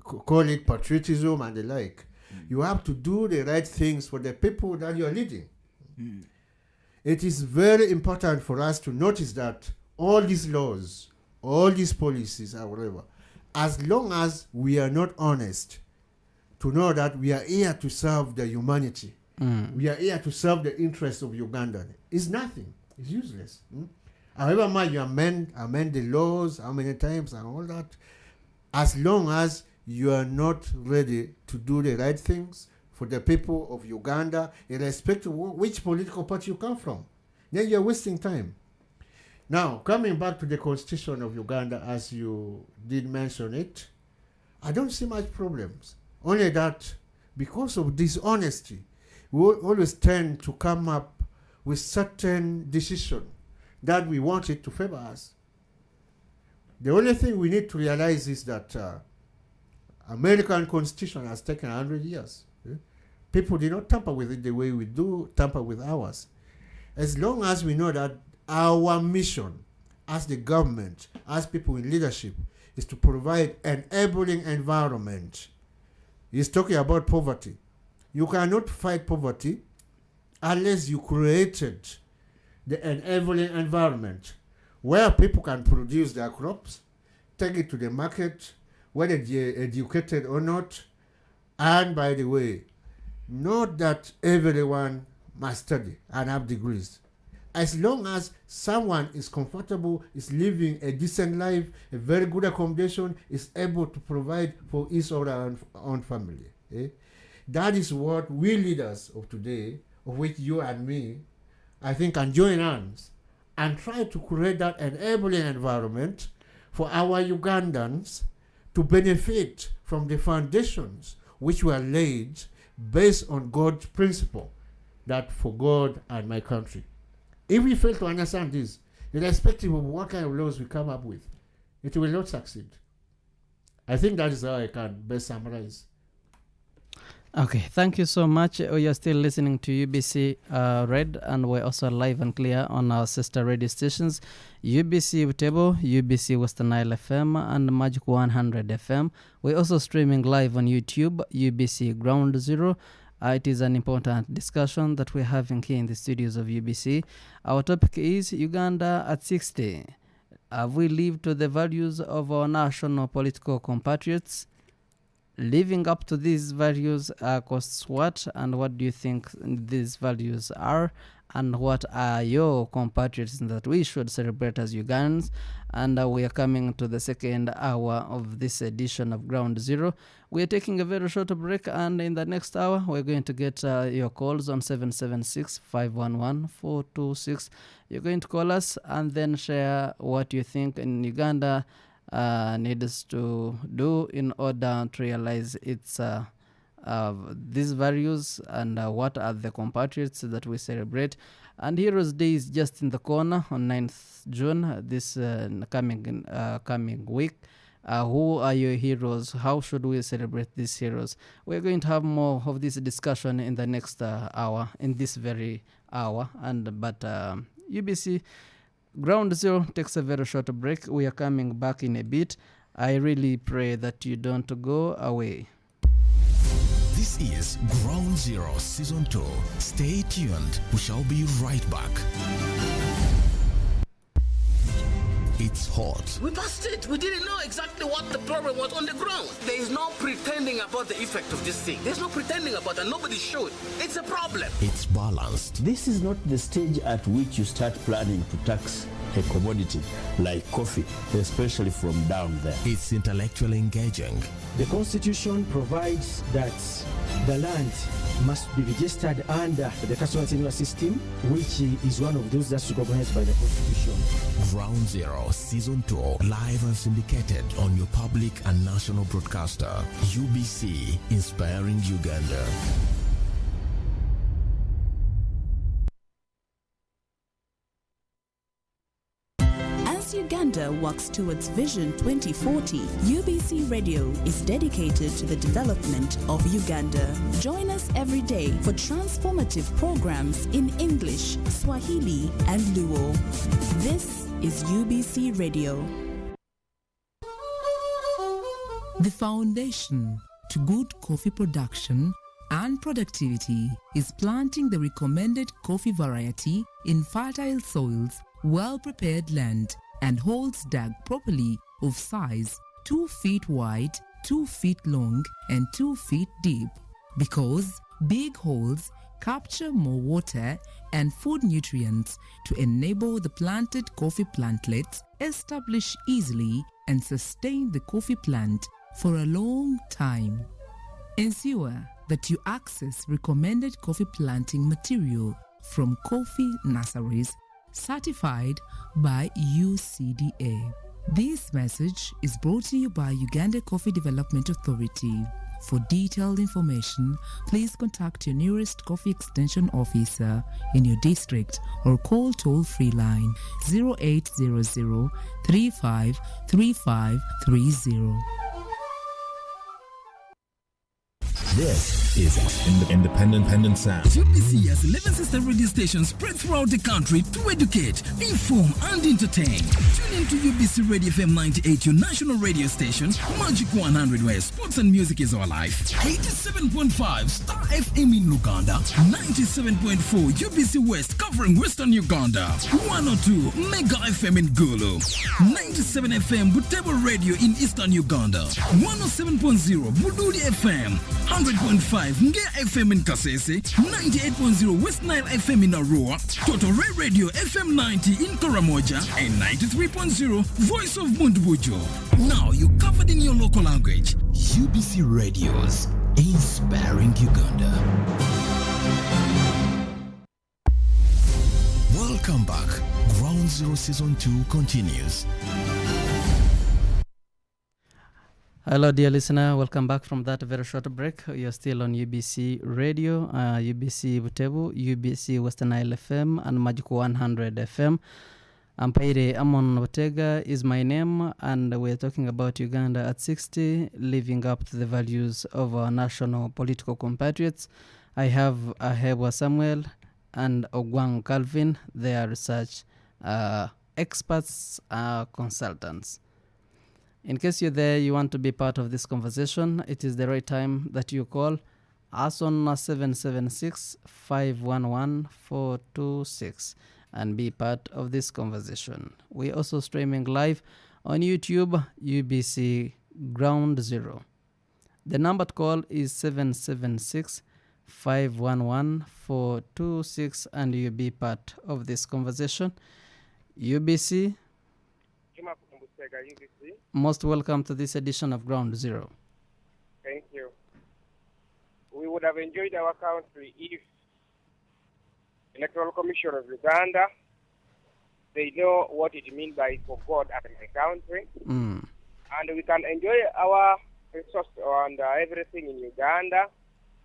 call it patriotism and the like, you have to do the right things for the people that you are leading. It is very important for us to notice that all these laws, all these policies, or whatever, as long as we are not honest, to know that we are here to serve the humanity, we are here to serve the interests of Uganda, it's nothing. It's useless. However much you amend the laws, how many times and all that, as long as you are not ready to do the right things for the people of Uganda, irrespective of which political party you come from, then you're wasting time. Now, coming back to the constitution of Uganda, as you did mention it, I don't see much problems. Only that because of dishonesty, we always tend to come up with certain decision that we want it to favor us. The only thing we need to realize is that American Constitution has taken 100 years. People did not tamper with it the way we do tamper with ours. As long as we know that our mission as the government, as people in leadership, is to provide an enabling environment. He's talking about poverty. You cannot fight poverty unless you created the enabling environment where people can produce their crops, take it to the market, whether they're educated or not. And by the way, not that everyone must study and have degrees. As long as someone is comfortable, is living a decent life, a very good accommodation, is able to provide for his or her own family. That is what we leaders of today, of which you and me, I think, can join hands and try to create that enabling environment for our Ugandans to benefit from the foundations which were laid based on God's principle, that for God and my country. If we fail to understand this, irrespective of what kind of laws we come up with, it will not succeed. I think that is how I can best summarize. Okay, thank you so much. We are still listening to UBC Red, and we're also live and clear on our sister radio stations, UBC Butebo, UBC Western Nile FM, and Magic 100 FM. We're also streaming live on YouTube, UBC Ground Zero. It is an important discussion that we're having here in the studios of UBC. Our topic is Uganda at 60. Have we lived to the values of our national political compatriots? Living up to these values costs what, and what do you think these values are, and what are your compatriots that we should celebrate as Ugandans? And we are coming to the second hour of this edition of Ground Zero. We are taking a very short break, and in the next hour we're going to get your calls on 776-511-426. You're going to call us and then share what you think in Uganda needs to do in order to realize its these values, and what are the compatriots that we celebrate. And Heroes Day is just in the corner on 9th June, this coming week. Who are your heroes? How should we celebrate these heroes? We're going to have more of this discussion in the next hour, in this very hour. But UBC Ground Zero takes a very short break. We are coming back in a bit. I really pray that you don't go away. This is Ground Zero Season 2. Stay tuned. We shall be right back. It's hot. We passed it. We didn't know exactly what the problem was on the ground. There is no pretending about the effect of this thing. There's no pretending about it. Nobody should. It's a problem. It's balanced. This is not the stage at which you start planning to tax a commodity like coffee, especially from down there. It's intellectually engaging. The Constitution provides that the land must be registered under the customary tenure system, which is one of those that's recognized by the Constitution. Ground Zero Season 2, live and syndicated on your public and national broadcaster, UBC, inspiring Uganda. Uganda works towards Vision 2040, UBC Radio is dedicated to the development of Uganda. Join us every day for transformative programs in English, Swahili, and Luo. This is UBC Radio. The foundation to good coffee production and productivity is planting the recommended coffee variety in fertile soils, well-prepared land, and holes dug properly of size 2 feet wide, 2 feet long, and 2 feet deep. Because big holes capture more water and food nutrients to enable the planted coffee plantlets establish easily and sustain the coffee plant for a long time. Ensure that you access recommended coffee planting material from coffee nurseries certified by UCDA. This message is brought to you by Uganda Coffee Development Authority. For detailed information, please contact your nearest coffee extension officer in your district or call toll-free line 0800 353530. This is Independent Sound. UBC has 11 sister radio stations spread throughout the country to educate, inform, and entertain. Tune in to UBC Radio FM 98, your national radio station, Magic 100, where sports and music is our life. 87.5 Star FM in Uganda, 97.4 UBC West covering Western Uganda, 102 Mega FM in Gulu, 97 FM Butebo Radio in Eastern Uganda, 107.0 Buduli FM, 100.5 Ngea FM in Kasese, 98.0 West Nile FM in Arua, Total Ray Radio FM 90 in Karamoja, and 93.0 Voice of Mundbujo. Now you covered in your local language. UBC Radios, inspiring Uganda. Welcome back. Ground Ground Zero Season 2 continues. Hello, dear listener. Welcome back from that very short break. You're still on UBC Radio, UBC Butebo, UBC Western Nile FM, and Majuku 100 FM. Ampaire Amon Otega is my name, and we're talking about Uganda at 60, living up to the values of our national political compatriots. I have Ahebwa Samuel and Ogwang Calvin. They are research experts, consultants. In case you're there, you want to be part of this conversation, it is the right time that you call us on 776-511-426 and be part of this conversation. We're also streaming live on YouTube, UBC Ground Zero. The number to call is 776-511-426 and you'll be part of this conversation. UBC, most welcome to this edition of Ground Zero. Thank you. We would have enjoyed our country if Electoral Commission of Uganda, they know what it means by for God and my country. And we can enjoy our resource and everything in Uganda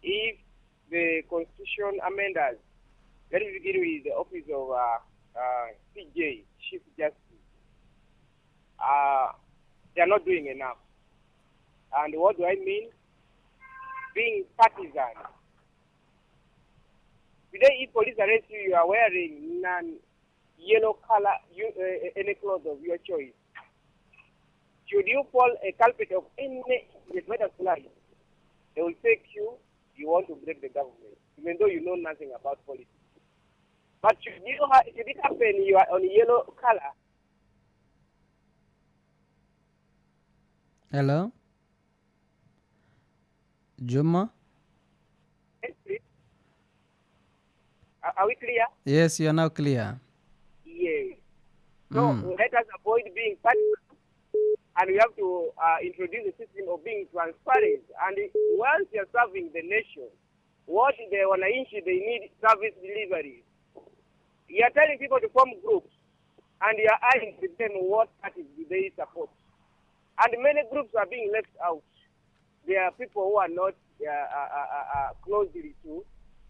if the Constitution amenders, let us begin with the office of CJ, Chief Justice. They are not doing enough. And what do I mean? Being partisan. Today, if police arrest you, you are wearing non-yellow color, any clothes of your choice. Should you fall a culprit of any matter flag, they will take you. You want to break the government, even though you know nothing about politics. But should it happen, you are on yellow color. Hello? Juma? Yes, please. Are we clear? Yes, you are now clear. Yes. So let us avoid being partisan, and we have to introduce a system of being transparent. And once you are serving the nation, what the wananchi they need service delivery. You are telling people to form groups, and you are asking them what parties do they support. And many groups are being left out. There are people who are not closely to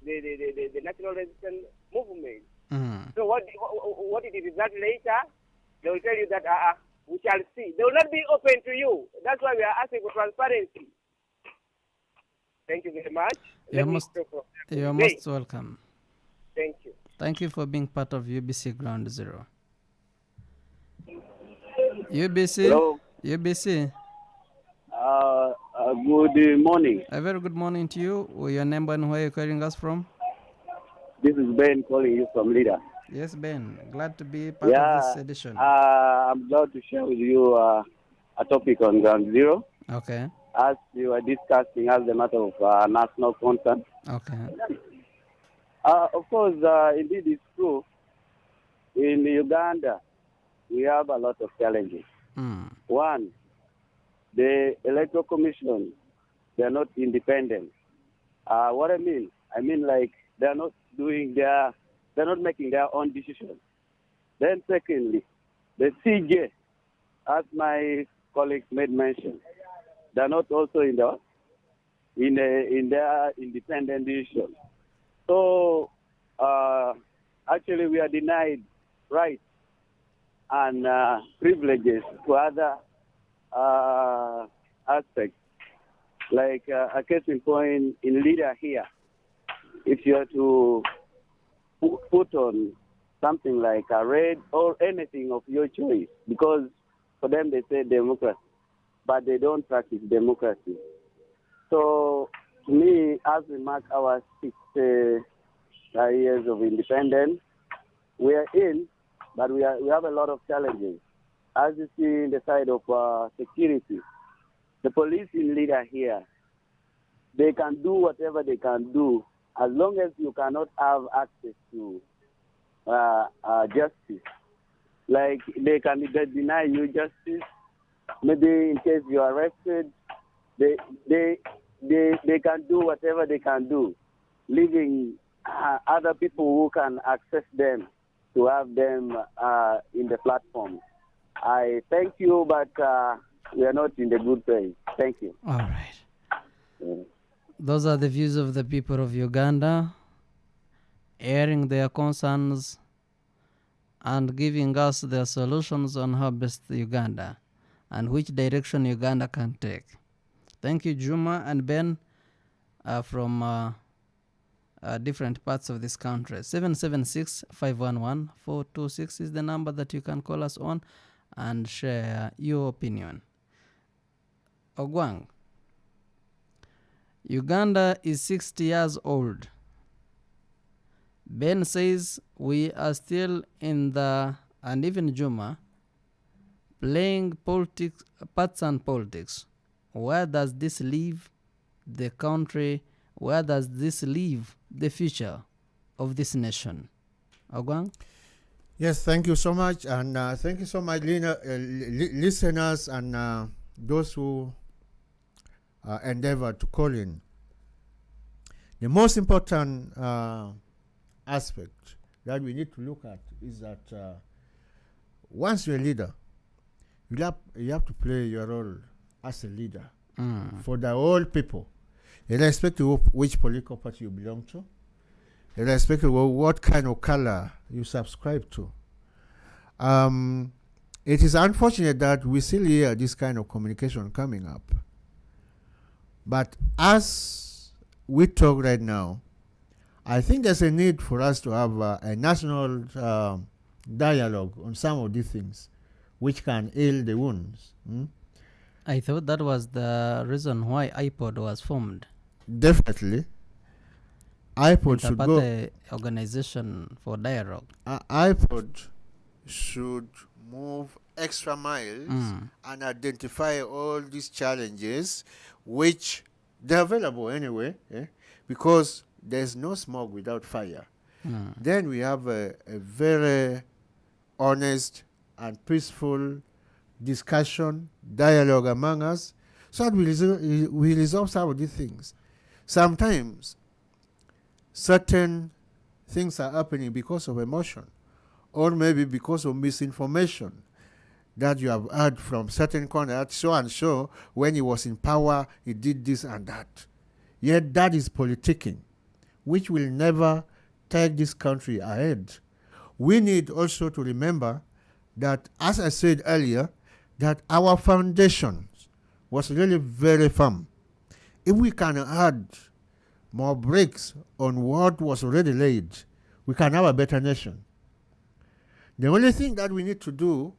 the national resistance movement. So what it is that later, they will tell you that we shall see. They will not be open to you. That's why we are asking for transparency. Thank you very much. You're most welcome. Thank you. Thank you for being part of UBC Ground Zero. UBC? Hello. UBC? Good morning. A very good morning to you. Your name and where you're calling us from? This is Ben calling you from Leader. Yes, Ben. Glad to be part of this edition. I'm glad to share with you a topic on Ground Zero. Okay. As you were discussing as a matter of national concern. Okay. Of course, indeed it's true. In Uganda, we have a lot of challenges. One, the Electoral Commission, they are not independent. What I mean like they are not they're not making their own decisions. Then secondly, the CJ, as my colleague made mention, they are not also in their independent decision. So actually we are denied rights and privileges to other aspects. Like a case in point in Leader here, if you are to put on something like a red or anything of your choice, because for them they say democracy, but they don't practice democracy. So to me, as we mark our 6 years of independence, we are in, but we have a lot of challenges. As you see in the side of security, the police in Leader here, they can do whatever they can do as long as you cannot have access to justice. Like they can deny you justice. Maybe in case you are arrested, they can do whatever they can do, leaving other people who can access them to have them in the platform. I thank you, but we are not in the good place. Thank you. All right. Those are the views of the people of Uganda, airing their concerns and giving us their solutions on how best Uganda and which direction Uganda can take. Thank you, Juma and Ben, from different parts of this country. 776-511-426 is the number that you can call us on and share your opinion. Ogwang, Uganda is 60 years old. Ben says we are still in the, and even Juma, playing politics, partisan politics. Where does this leave the country? Where does this leave the future of this nation? Ogwang? Yes, thank you so much. And thank you so much, listeners and those who endeavor to call in. The most important aspect that we need to look at is that once you're a leader, you have to play your role as a leader for the whole people, irrespective of which political party you belong to, irrespective of what kind of color you subscribe to. It is unfortunate that we still hear this kind of communication coming up. But as we talk right now, I think there's a need for us to have a national dialogue on some of these things, which can heal the wounds. I thought that was the reason why IPOD was formed. Definitely. IPOD should go. The organization for dialogue. IPOD should move extra miles and identify all these challenges, which they're available anyway, because there's no smoke without fire. Then we have a very honest and peaceful discussion, dialogue among us, so that we resolve some of these things. Sometimes certain things are happening because of emotion, or maybe because of misinformation that you have heard from certain corner, so and so, when he was in power, he did this and that. Yet that is politicking, which will never take this country ahead. We need also to remember that, as I said earlier, that our foundation was really very firm. If we can add more bricks on what was already laid, we can have a better nation. The only thing that we need to do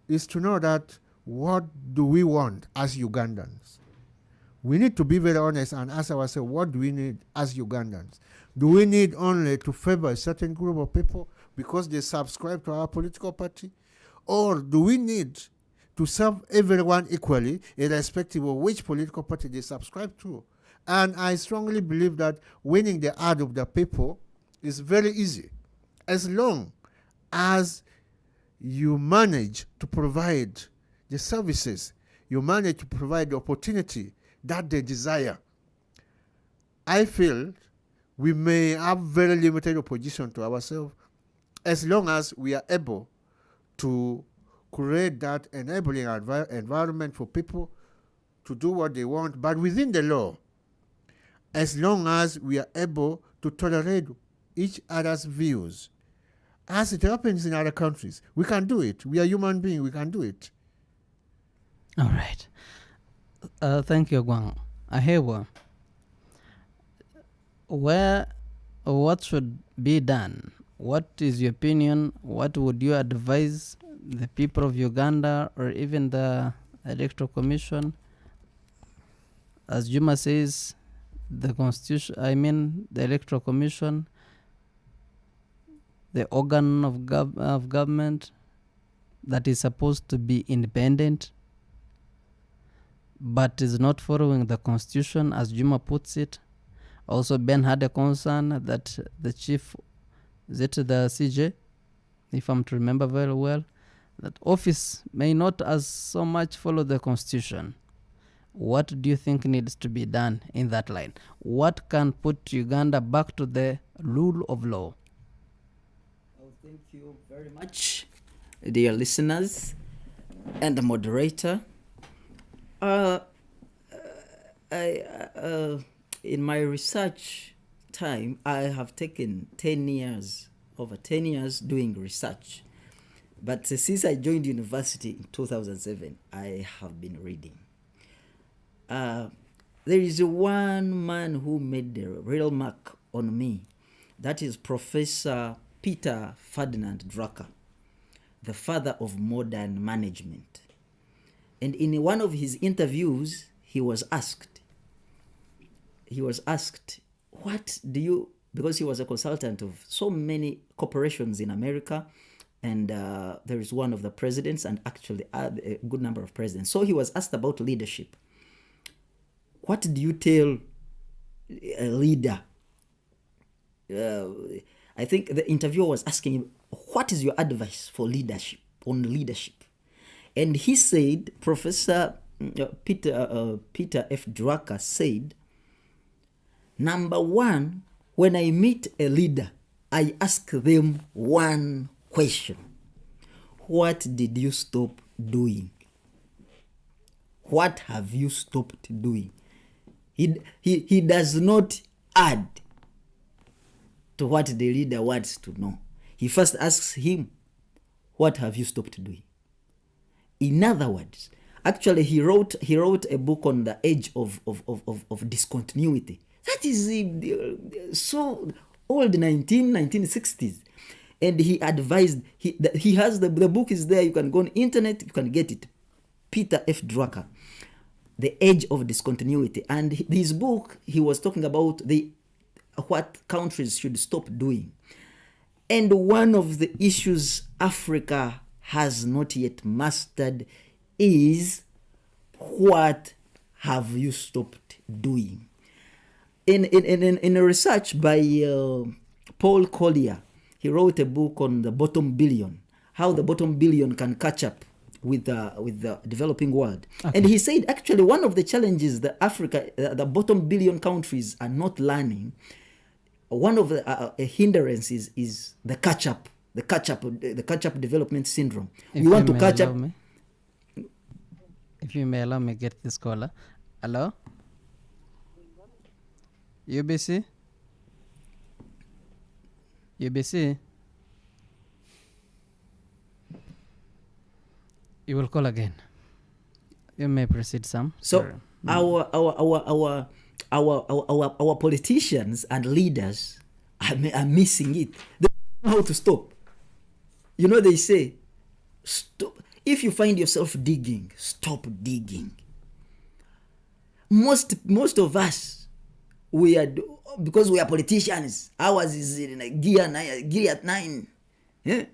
is to know that what do we want as Ugandans? We need to be very honest and ask ourselves, what do we need as Ugandans? Do we need only to favor a certain group of people because they subscribe to our political party? Or do we need to serve everyone equally, irrespective of which political party they subscribe to? And I strongly believe that winning the heart of the people is very easy, as long as you manage to provide the services, you manage to provide the opportunity that they desire. I feel we may have very limited opposition to ourselves, as long as we are able to create that enabling environment for people to do what they want, but within the law, as long as we are able to tolerate each other's views. As it happens in other countries, we can do it. We are human beings, we can do it. All right. Thank you, Gwang. Ahewa, what should be done? What is your opinion? What would you advise the people of Uganda or even the Electoral Commission? As Juma says, the Electoral Commission, the organ of government that is supposed to be independent, but is not following the Constitution, as Juma puts it. Also, Ben had a concern that the chief, the CJ, if I'm to remember very well, that office may not as so much follow the Constitution. What do you think needs to be done in that line? What can put Uganda back to the rule of law? Thank you very much, dear listeners and the moderator. In my research time, I have taken 10 years, over 10 years doing research. But since I joined university in 2007, I have been reading. There is one man who made a real mark on me. That is Professor Peter Ferdinand Drucker, the father of modern management. And in one of his interviews, he was asked, what do you, because he was a consultant of so many corporations in America, and there is one of the presidents, and actually a good number of presidents. So he was asked about leadership. What do you tell a leader? I think the interviewer was asking him, what is your advice for leadership, on leadership? And he said, Professor Peter F. Drucker said, number one, when I meet a leader, I ask them one question. What did you stop doing? What have you stopped doing? He does not add to what the leader wants to know. He first asks him, what have you stopped doing? In other words, actually he wrote a book on the age of discontinuity. That is so old, 1960s. And he advised, he has the book is there, you can go on internet, you can get it. Peter F. Drucker, The Age of Discontinuity. And his book, he was talking about what countries should stop doing. And one of the issues Africa has not yet mastered is, what have you stopped doing? In a research by Paul Collier, he wrote a book on the bottom billion, how the bottom billion can catch up with the developing world. Okay. And he said, actually, one of the challenges that the bottom billion countries are not learning, one of the hindrances is the catch up development syndrome. We want to catch up. If you may allow me, get this caller. Hello? UBC? UBC? You will call again. You may proceed, Sam. So our politicians and leaders are missing it. They don't know how to stop. You know, they say, stop. If you find yourself digging, stop digging. Most of us, because we are politicians, ours is in gear at 9. Yeah?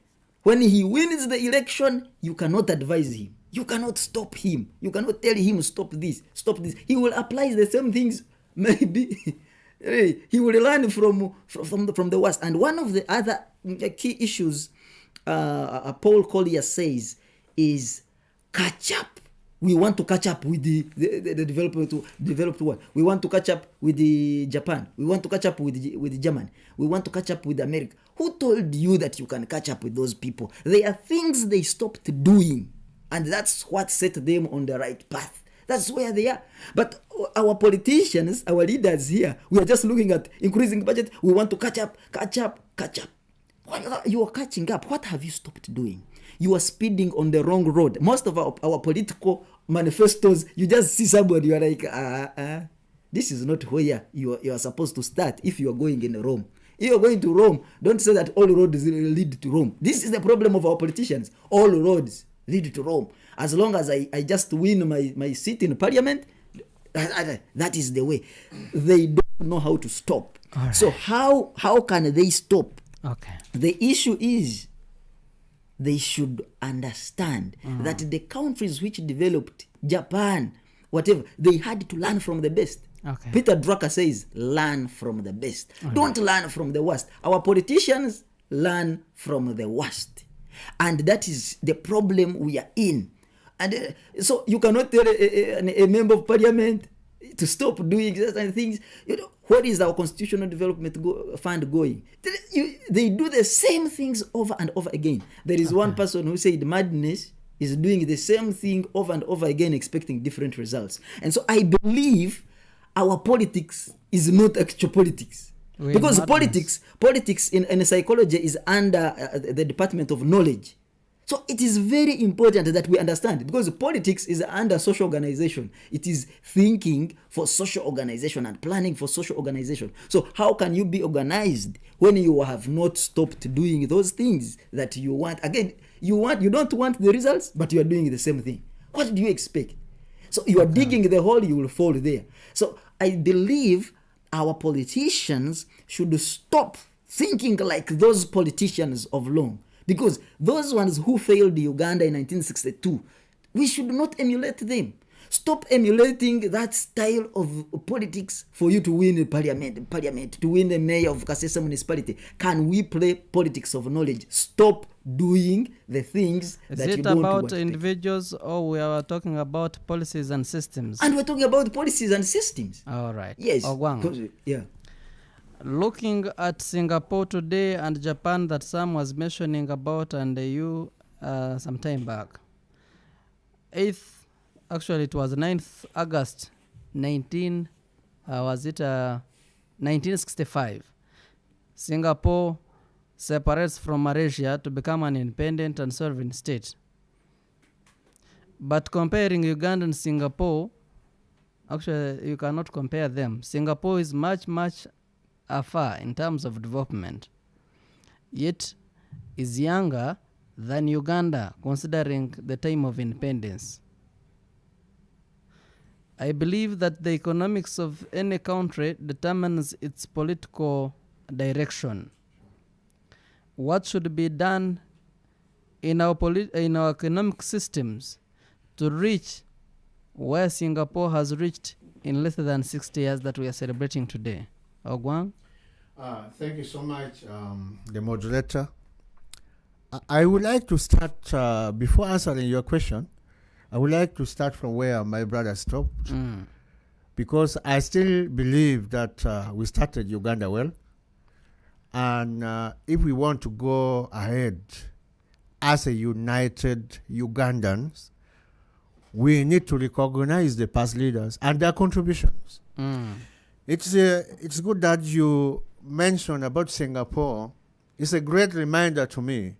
When he wins the election, you cannot advise him. You cannot stop him. You cannot tell him, stop this, stop this. He will apply the same things. Maybe he will learn from the worst. And one of the other key issues Paul Collier says is catch up. We want to catch up with the developed world. We want to catch up with the Japan. We want to catch up with Germany. We want to catch up with America. Who told you that you can catch up with those people? There are things they stopped doing, and that's what set them on the right path. That's where they are. But our politicians, our leaders here, we are just looking at increasing budget. We want to catch up. You are catching up. What have you stopped doing? You are speeding on the wrong road. Most of our political manifestos, you just see somebody, you are like, this is not where you are supposed to start if you are going in Rome. If you are going to Rome, don't say that all roads lead to Rome. This is the problem of our politicians. All roads lead to Rome. As long as I just win my seat in parliament, that is the way. They don't know how to stop. Right. So how can they stop? Okay. The issue is they should understand that the countries which developed, Japan, whatever, they had to learn from the best. Okay. Peter Drucker says, learn from the best. Okay. Don't learn from the worst. Our politicians learn from the worst. And that is the problem we are in. And so you cannot tell a member of parliament, to stop doing certain things. What is our constitutional development fund going? They do the same things over and over again. There is one person who said madness is doing the same thing over and over again, expecting different results. And so I believe our politics is not actual politics. Because politics in psychology is under the Department of Knowledge. So it is very important that we understand, because politics is under social organization. It is thinking for social organization and planning for social organization. So how can you be organized when you have not stopped doing those things that you want? Again, you don't want the results, but you are doing the same thing. What do you expect? So you are digging the hole, you will fall there. So I believe our politicians should stop thinking like those politicians of long. Because those ones who failed Uganda in 1962, we should not emulate them. Stop emulating that style of politics for you to win parliament, to win the mayor of Kasese municipality. Can we play politics of knowledge? Stop doing the things that you don't want. Is it about individuals, or we are talking about policies and systems? And we're talking about policies and systems. All right. Yes. Yeah. Looking at Singapore today and Japan that Sam was mentioning about, and you some time back. It was 9th August 1965. Singapore separates from Malaysia to become an independent and sovereign state. But comparing Uganda and Singapore, actually you cannot compare them. Singapore is much afar in terms of development, yet is younger than Uganda considering the time of independence. I believe that the economics of any country determines its political direction. What should be done in our economic systems to reach where Singapore has reached in less than 60 years that we are celebrating today? Ogwang? Thank you so much, the moderator. I would like to start, before answering your question, I would like to start from where my brother stopped, because I still believe that we started Uganda well, and if we want to go ahead as a united Ugandans, we need to recognize the past leaders and their contributions. It's good that you mentioned about Singapore. It's a great reminder to me.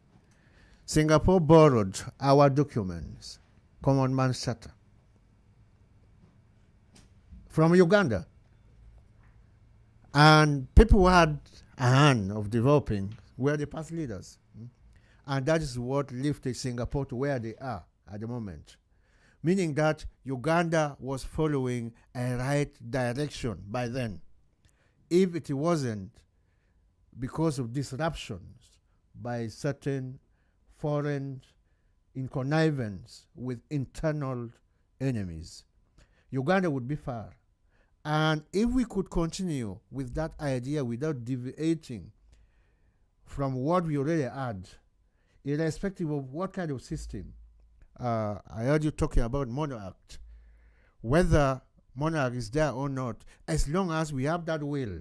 Singapore borrowed our documents, Common Man's Charter, from Uganda. And people who had a hand of developing were the past leaders. And that is what lifted Singapore to where they are at the moment. Meaning that Uganda was following a right direction by then. If it wasn't because of disruptions by certain foreign in connivance with internal enemies, Uganda would be far. And if we could continue with that idea without deviating from what we already had, irrespective of what kind of system, I heard you talking about monarch, whether monarch is there or not, as long as we have that will,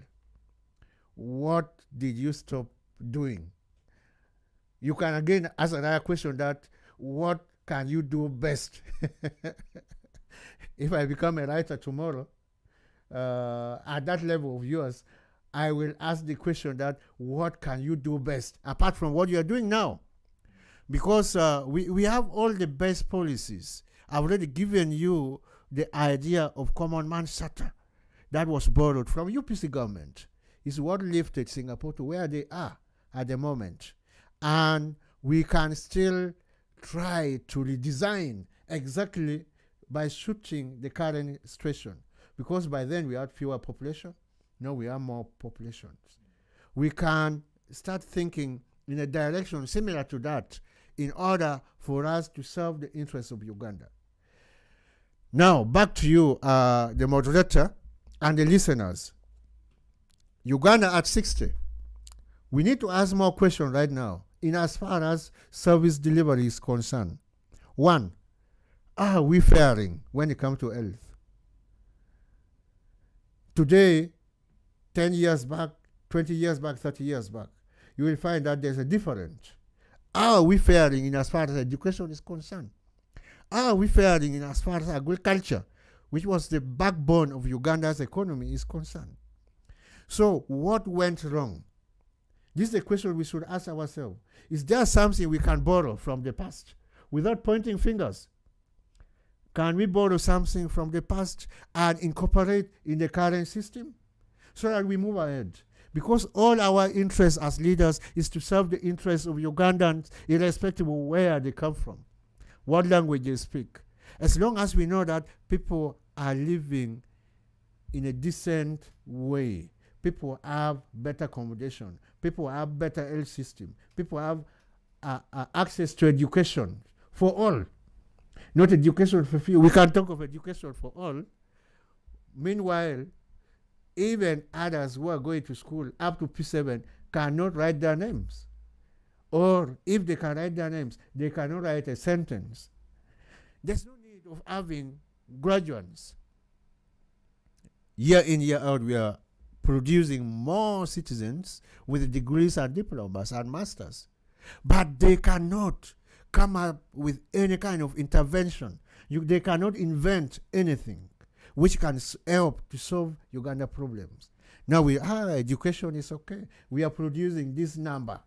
what did you stop doing? You can again ask another question, that what can you do best? If I become a writer tomorrow, at that level of yours, I will ask the question that what can you do best apart from what you are doing now? Because we have all the best policies. I've already given you the idea of Common Man's Charter that was borrowed from UPC government. It's what lifted Singapore to where they are at the moment. And we can still try to redesign exactly by suiting the current situation. Because by then we had fewer population, now we have more populations. We can start thinking in a direction similar to that in order for us to serve the interests of Uganda. Now, back to you, the moderator and the listeners. Uganda at 60. We need to ask more questions right now in as far as service delivery is concerned. One, are we faring when it comes to health? today, 10 years back, 20 years back, 30 years back, you will find that there's a difference. How are we faring in as far as education is concerned? How are we faring in as far as agriculture, which was the backbone of Uganda's economy, is concerned? So what went wrong? This is a question we should ask ourselves. Is there something we can borrow from the past without pointing fingers? Can we borrow something from the past and incorporate in the current system so that we move ahead? Because all our interest as leaders is to serve the interests of Ugandans, irrespective of where they come from, what language they speak. As long as we know that people are living in a decent way, people have better accommodation, people have better health system, people have access to education for all, not education for few. We can talk of education for all. Meanwhile, even others who are going to school up to P7 cannot write their names. Or if they can write their names, they cannot write a sentence. There's no need of having graduates. Year in, year out, we are producing more citizens with degrees and diplomas and masters. But they cannot come up with any kind of intervention. They cannot invent anything which can help to solve Uganda problems. Now education is okay. We are producing this number.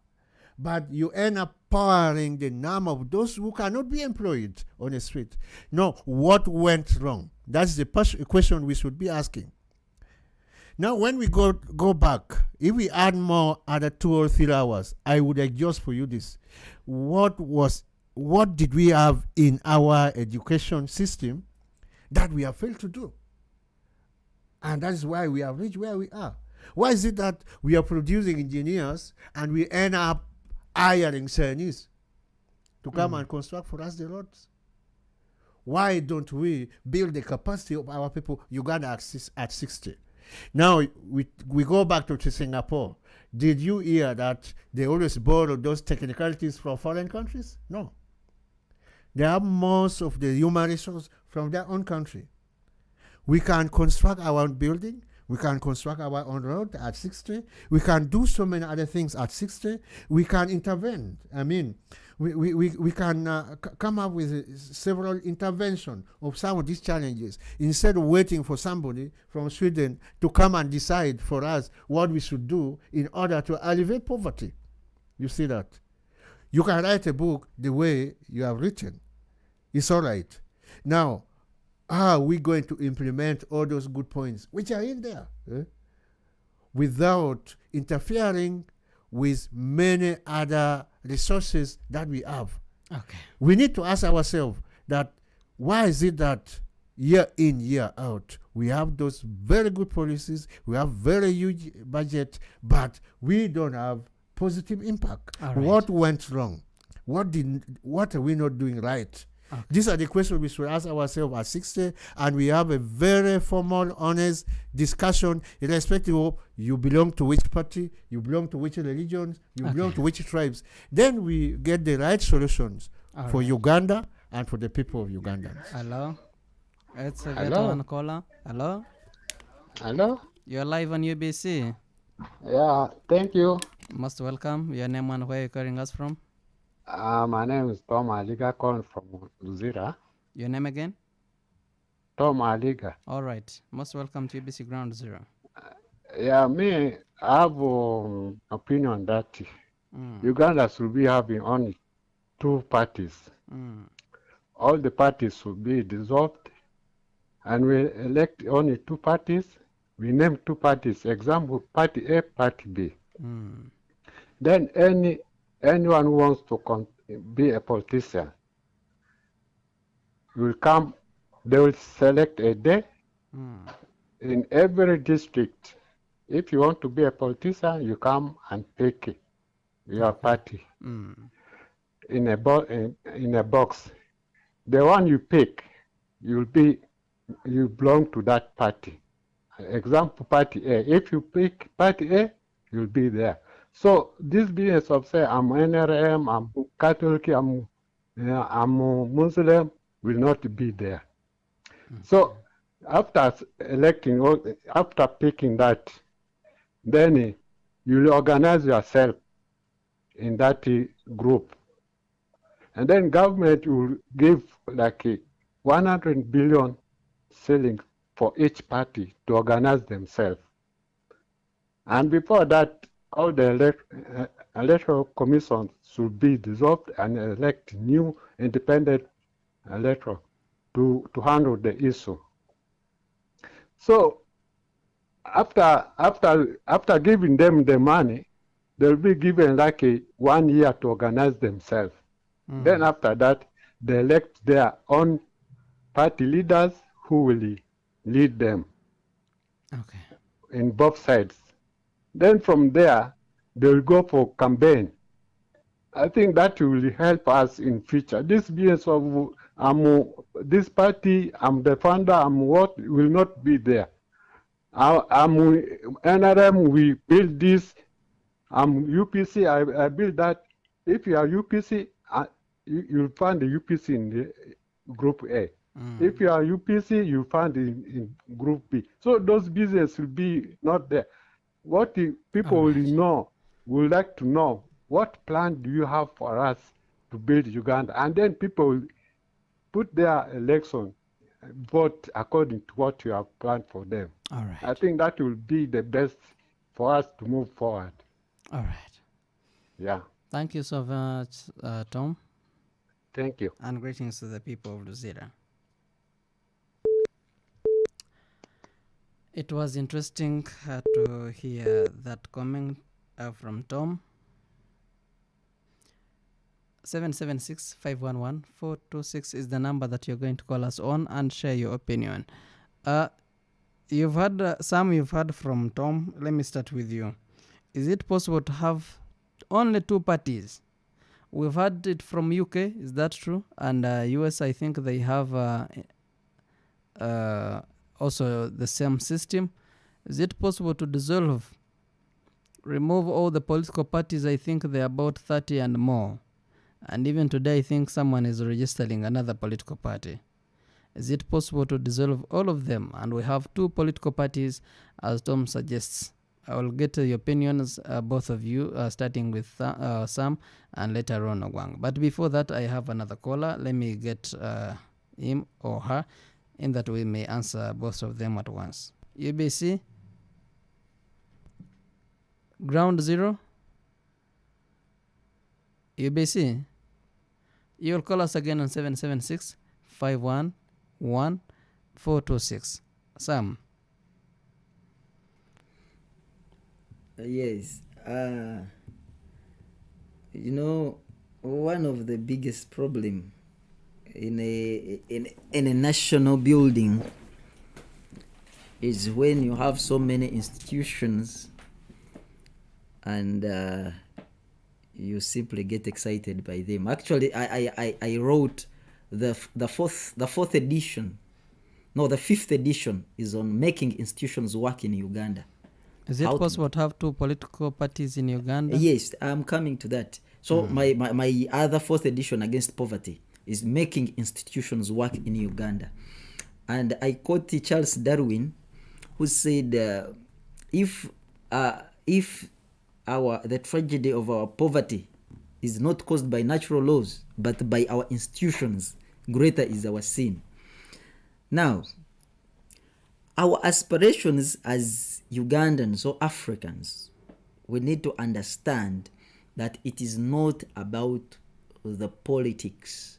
But you end up powering the number of those who cannot be employed on the street. No, what went wrong? That's the question we should be asking. Now, when we go back, if we add more other 2 or 3 hours, I would adjust for you this. What did we have in our education system that we have failed to do? And that is why we have reached where we are. Why is it that we are producing engineers and we end up hiring Chinese to come and construct for us the roads? Why don't we build the capacity of our people, Uganda at 60? Now, we go back to Singapore. Did you hear that they always borrow those technicalities from foreign countries? No. They have most of the human resources from their own country. We can construct our own building. We can construct our own road at 60. We can do so many other things at 60. We can intervene. I mean, we can come up with several interventions of some of these challenges instead of waiting for somebody from Sweden to come and decide for us what we should do in order to alleviate poverty. You see that? You can write a book the way you have written. It's all right. Now, how are we going to implement all those good points which are in there without interfering with many other resources that we have? Okay. We need to ask ourselves that why is it that year in, year out, we have those very good policies, we have very huge budget, but we don't have positive impact. All right. What went wrong? What are we not doing right? Okay. These are the questions we should ask ourselves at 60, and we have a very formal, honest discussion, irrespective of you belong to which party, you belong to which religions, you belong to which tribes. Then we get the right solutions for Uganda and for the people of Uganda. Hello? It's a Hello? one caller. Hello? Hello? You're live on UBC. Yeah, thank you. Most welcome. Your name and where you're calling us from? My name is Tom Aliga, calling from Luzira. Your name again? Tom Aliga. All right. Most welcome to UBC Ground Zero. Yeah, me, I have opinion that Uganda should be having only 2 parties. All the parties should be dissolved, and we elect only 2 parties. We name 2 parties. Example, Party A, Party B. Then anyone who wants to be a politician will come. They will select a day in every district. If you want to be a politician, you come and pick your party in a box. The one you pick, you belong to that party. Example, Party A. If you pick Party A, you'll be there. So this business of say I'm NRM, I'm Catholic, I'm Muslim will not be there. So after electing or after picking that, then you'll organize yourself in that group. And then government will give like 100 billion shillings for each party to organize themselves. And before that, all the electoral commissions should be dissolved and elect new independent electoral to handle the issue. So after giving them the money, they'll be given like 1 year to organize themselves. Then after that, they elect their own party leaders who will lead them. Okay. In both sides. Then from there, they'll go for campaign. I think that will help us in future. This business of this party, I'm the founder, I'm what, will not be there. I'm NRM, we build this. I'm UPC, I build that. If you are UPC, you'll find the UPC in the group A. If you are UPC, you find in group B. So those businesses will be not there. What the people will know, would like to know, what plan do you have for us to build Uganda? And then people will put their election, vote according to what you have planned for them. All right. I think that will be the best for us to move forward. All right. Yeah. Thank you so much, Tom. Thank you. And greetings to the people of Luzira. It was interesting to hear that comment from Tom. 776-511-426 is the number that you're going to call us on and share your opinion. You've heard some you've heard from Tom. Let me start with you. Is it possible to have only two parties? We've heard it from UK. Is that true? And US, I think they have also the same system. Is it possible to remove all the political parties? I think they're about 30 and more. And even today, I think someone is registering another political party. Is it possible to dissolve all of them? And we have two political parties, as Tom suggests. I will get your opinions, both of you, starting with Sam and later on Ogwang. But before that, I have another caller. Let me get him or her in that we may answer both of them at once. UBC, ground zero. UBC, you will call us again on 776-511-426. Sam. Yes. One of the biggest problem in a national building is when you have so many institutions and you simply get excited by them. Actually, I wrote the fifth edition is on making institutions work in Uganda. Is it possible to have two political parties in Uganda? Yes, I'm coming to that. So my other fourth edition against poverty is making institutions work in Uganda. And I quote Charles Darwin, who said, if the tragedy of our poverty is not caused by natural laws, but by our institutions, greater is our sin. Now, our aspirations as Ugandans or Africans, we need to understand that it is not about the politics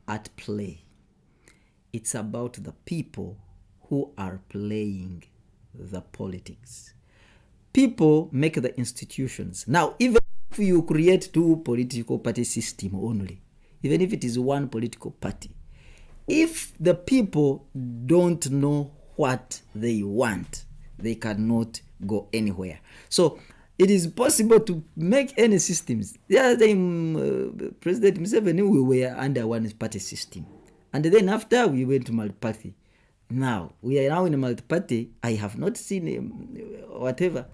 at play. It's about the people who are playing the politics. People make the institutions. Now, even if you create two political party system only, even if it is one political party, if the people don't know what they want, they cannot go anywhere. So it is possible to make any systems. The other time, President Museveni, we were under one party system. And then after we went to multi-party. Now, we are now in a multi-party. I have not seen whatever.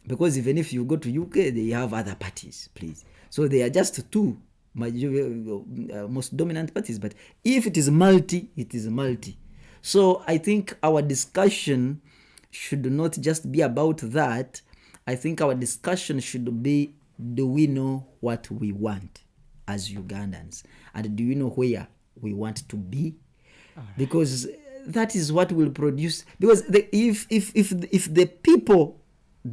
Because even if you go to UK, they have other parties, please. So they are just two most dominant parties. But if it is multi, it is multi. So I think our discussion should not just be about that. I think our discussion should be, do we know what we want as Ugandans? And do you know where we want to be? Because that is what will produce, because if the people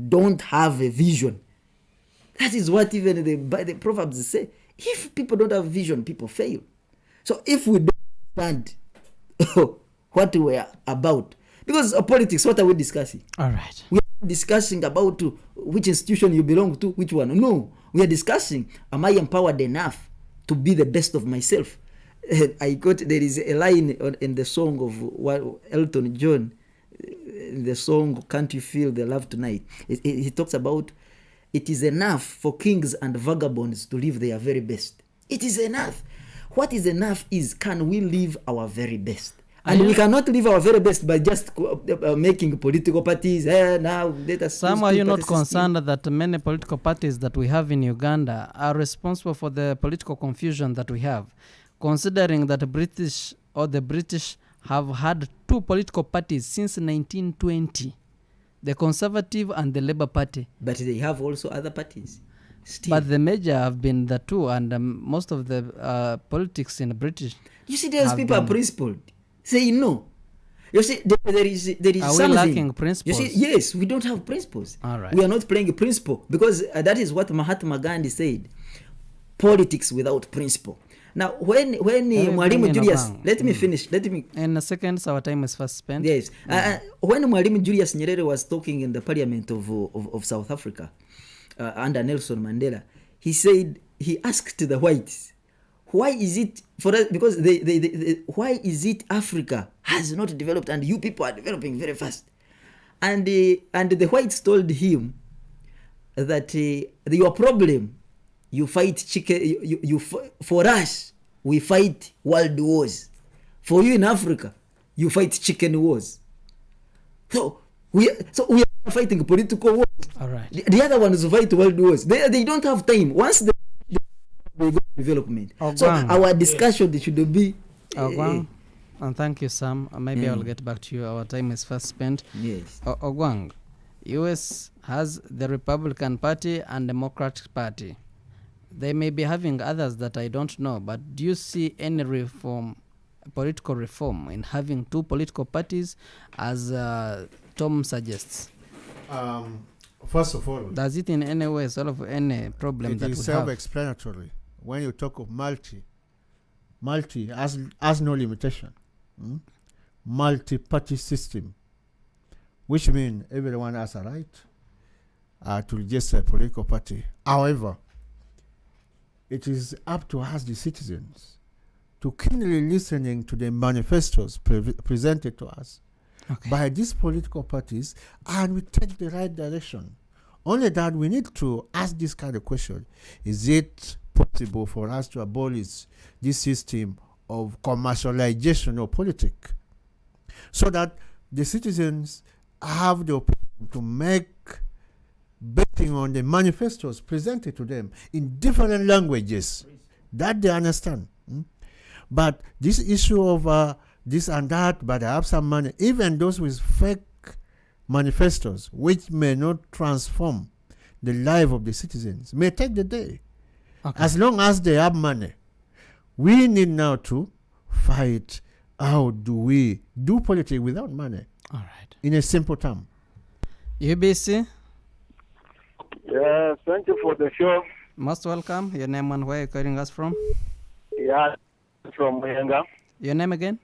don't have a vision, that is what even the Proverbs say. If people don't have vision, people fail. So if we don't understand what we are about, because of politics, what are we discussing? All right. We are discussing about which institution you belong to, which one. No, we are discussing, am I empowered enough to be the best of myself? There is a line in the song of Elton John, in the song Can't You Feel the Love Tonight. He talks about, it is enough for kings and vagabonds to live their very best. It is enough. What is enough is, can we live our very best? And we cannot live our very best by just making political parties. Now let us. Some are you not concerned that many political parties that we have in Uganda are responsible for the political confusion that we have, considering that the British have had two political parties since 1920, the Conservative and the Labour Party. But they have also other parties. Still. But the major have been the two, and most of the politics in the British. You see, those people are principled. Say no. You see, there is are something. We lacking principles? You see, yes, we don't have principles. All right. We are not playing a principle, because that is what Mahatma Gandhi said. Politics without principle. Now, when Mwalimu Julius, let me finish. In a second, our time is fast spent. Yes. When Mwalimu Julius Nyerere was talking in the Parliament of South Africa under Nelson Mandela, he asked the whites, why is it for us? Because why is it Africa has not developed and you people are developing very fast? And the whites told him that your problem, you fight chicken. For us, we fight world wars. For you in Africa, you fight chicken wars. So we are fighting political wars. All right. The other ones fight world wars. They don't have time. Once they go development. So our discussion should be. And thank you, Sam. Maybe I'll get back to you. Our time is fast spent. Yes. Ogwang, US has the Republican Party and Democratic Party. They may be having others that I don't know, but do you see any political reform in having two political parties, as Tom suggests? First of all, does it in any way solve any problem that we have? It is self-explanatory. When you talk of multi has no limitation. Multi-party system, which means everyone has a right to register a political party. However, it is up to us, the citizens, to keenly listening to the manifestos presented to us by these political parties, and we take the right direction. Only that we need to ask this kind of question: is it possible for us to abolish this system of commercialization of politics, so that the citizens have the opportunity to make betting on the manifestos presented to them in different languages that they understand? But this issue of this and that, but I have some money, even those with fake manifestos, which may not transform the life of the citizens, may take the day. As long as they have money, we need now to fight. How do we do politics without money? All right. In a simple term. UBC? Yes, thank you for the show. Most welcome. Your name and where you're calling us from? Yeah, from Muyenga. Your name again?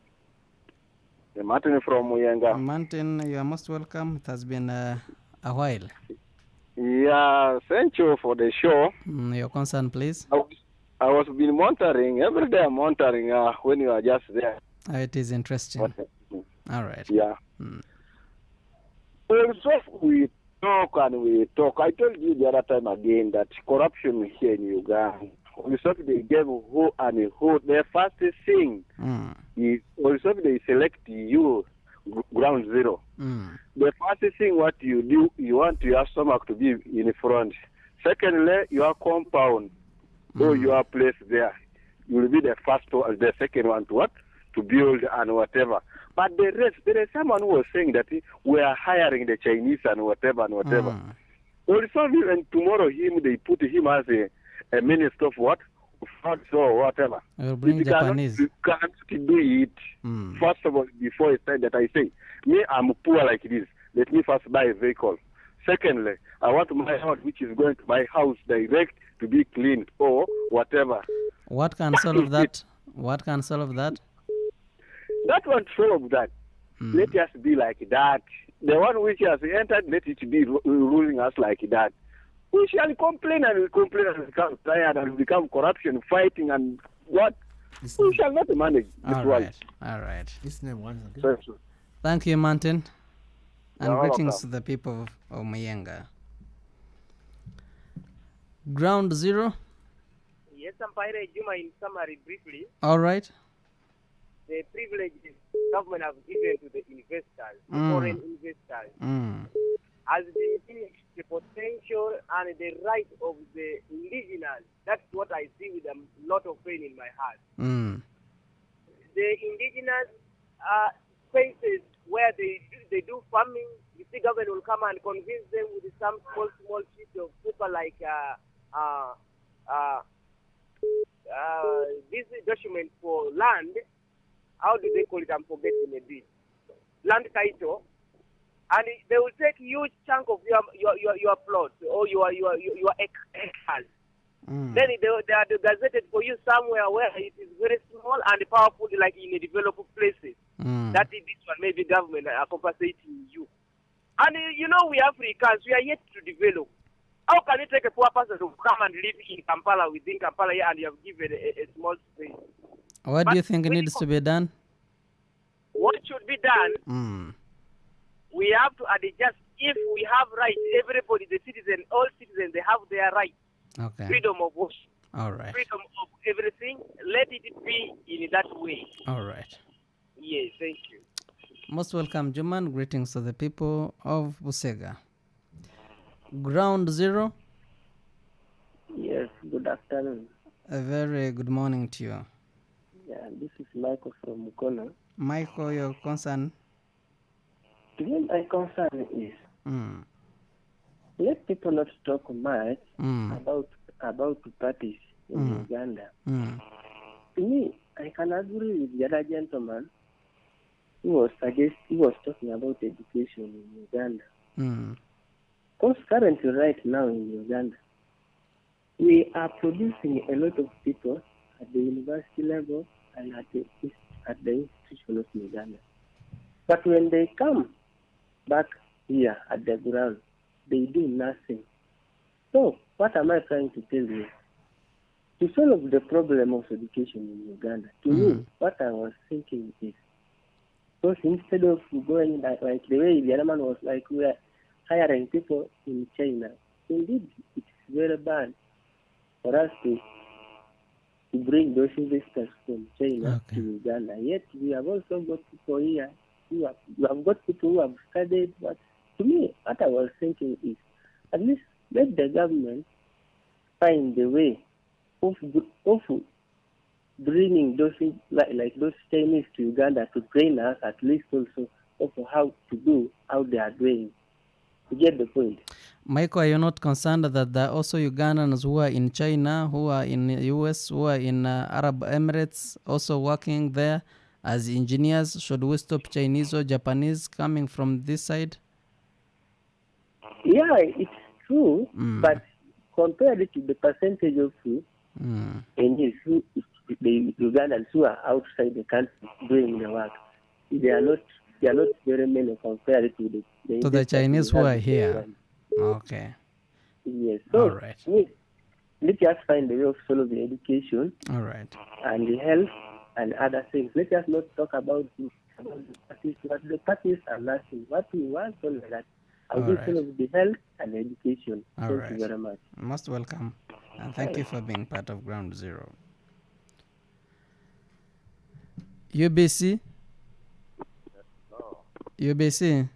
Martin from Muyenga. Martin, you are most welcome. It has been a while. Yeah, thank you for the show. Your concern, please. I was been monitoring. Every day I'm monitoring when you are just there. It is interesting. All right. Yeah. Well, so we talk and we talk. I told you the other time again that corruption here in Uganda, we saw they gave who and who. The first thing is also they select you ground zero. The first thing what you do, you want your stomach to be in front. Secondly, your compound or your place there, you will be the first one, the second one to what? to build and whatever. But the rest, there is someone who was saying that we are hiring the Chinese and whatever and whatever. Also, and tomorrow they put him as a minister of what? Funds or whatever. We'll bring Japanese. You can't do it. First of all, before I say that, I say, me, I'm poor like this. Let me first buy a vehicle. Secondly, I want my house, which is going to my house direct, to be clean or whatever. What can solve that? What can solve that? That won't solve that. Let us be like that. The one which has entered, let it be ruling us like that. We shall complain and we complain and become tired and become corruption, fighting and what? We shall not manage this world. All right. His name once again. Thank you, Martin. And You're greetings welcome. to the people of Mayenga. Ground Zero. Yes, Umpire Juma, in summary, briefly, All right. the privileges government have given to the investors, the foreign investors, has diminished the potential and the right of the indigenous. That's what I see with a lot of pain in my heart. The indigenous spaces where they do farming, you see government will come and convince them with some small sheet of paper like this document for land. How do they call it? I'm forgetting a bit. Land title, and they will take huge chunk of your plot or your acres. Then they are gazetted for you somewhere where it is very small and powerful, like in the developed places. That is this one, maybe government are compensating you. And we Africans, we are yet to develop. How can you take a poor person to come and live in Kampala, within Kampala here, and you have given a small space? What do you think needs to be done? What should be done? We have to adjust. If we have rights, everybody, the citizen, all citizens, they have their rights. Okay. Freedom of worship. All right. Freedom of everything. Let it be in that way. All right. Yes, thank you. Most welcome, Juman. Greetings to the people of Busega. Ground Zero. Yes, good afternoon. A very good morning to you. Yeah, this is Michael from Mukono. Michael, your concern? Today my concern is let people not talk much about parties in Uganda. To me, I can agree with the other gentleman who was talking about education in Uganda. Because currently right now in Uganda, we are producing a lot of people at the university level and at the institution of Uganda. But when they come back here at the ground, they do nothing. So, what am I trying to tell you? To solve the problem of education in Uganda, to me, what I was thinking is, because instead of going like the way the other man was like, we are hiring people in China, indeed, it's very bad for us to bring those investors from China to Uganda. Yet we have also got people here we have got people who have studied. But to me, what I was thinking is, at least let the government find the way of bringing those like those Chinese to Uganda to train us at least also of how to do how they are doing. To get the point. Michael, are you not concerned that there are also Ugandans who are in China, who are in the US, who are in Arab Emirates, also working there as engineers? Should we stop Chinese or Japanese coming from this side? Yeah, it's true, but compared to the percentage of Chinese, the Ugandans who are outside the country doing the work, they are not very many compared to the Chinese who are here. Okay. Yes. So, all right. Let's just find a way of solving education. All right. And the health and other things. Let's just not talk about the parties, but the parties are nothing. What we want only that. I'll do solve the health and education. Thank you very much. Most welcome. And thank you for being part of Ground Zero. UBC? UBC?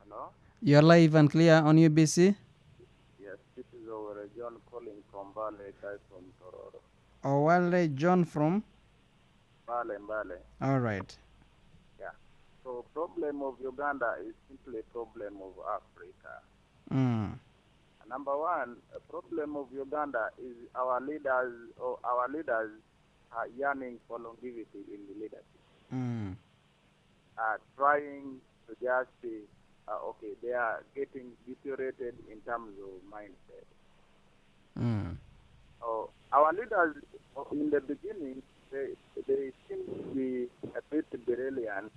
Hello? You're live and clear on UBC? Yes, this is our John calling from Valley, guy from Tororo. Owale John from? Mbale. All right. Yeah. So problem of Uganda is simply a problem of Africa. Mm. Number one, a problem of Uganda is our leaders are yearning for longevity in the leadership. Mm. Trying to just say, okay, they are getting deteriorated in terms of mindset. Mm. Our leaders, in the beginning, they seem to be a bit brilliant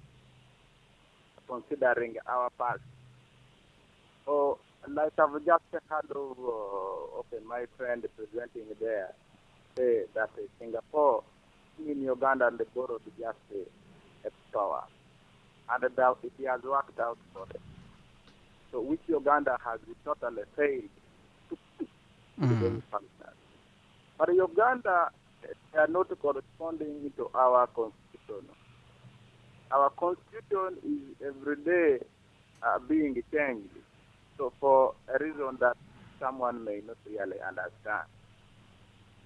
considering our past. So, like I've just heard of my friend presenting there, say that Singapore in Uganda and they borrowed just a power. And that it has worked out for them. So which Uganda has totally failed to the partners. But Uganda, they are not corresponding to our constitution. Our constitution is every day being changed. So for a reason that someone may not really understand.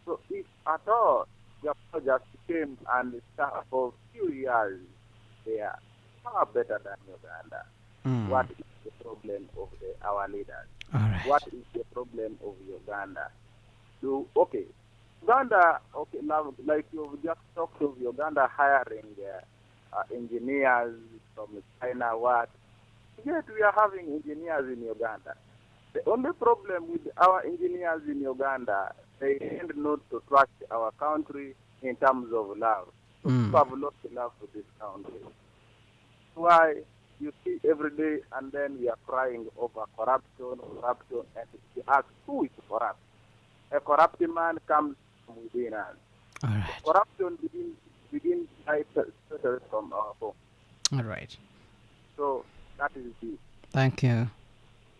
So if at all Japan just came and started for a few years, they are far better than Uganda. What is the problem of our leaders? All right. What is the problem of Uganda? Now, like you've just talked of Uganda hiring engineers from China, Yet we are having engineers in Uganda. The only problem with our engineers in Uganda, they tend not to trust our country in terms of love. So people have lost love for this country. That's why you see every day and then we are crying over corruption, and you ask who is corrupt. A corrupt man comes from within us. All right. Corruption begins from our home. All right. So that is it. Thank you.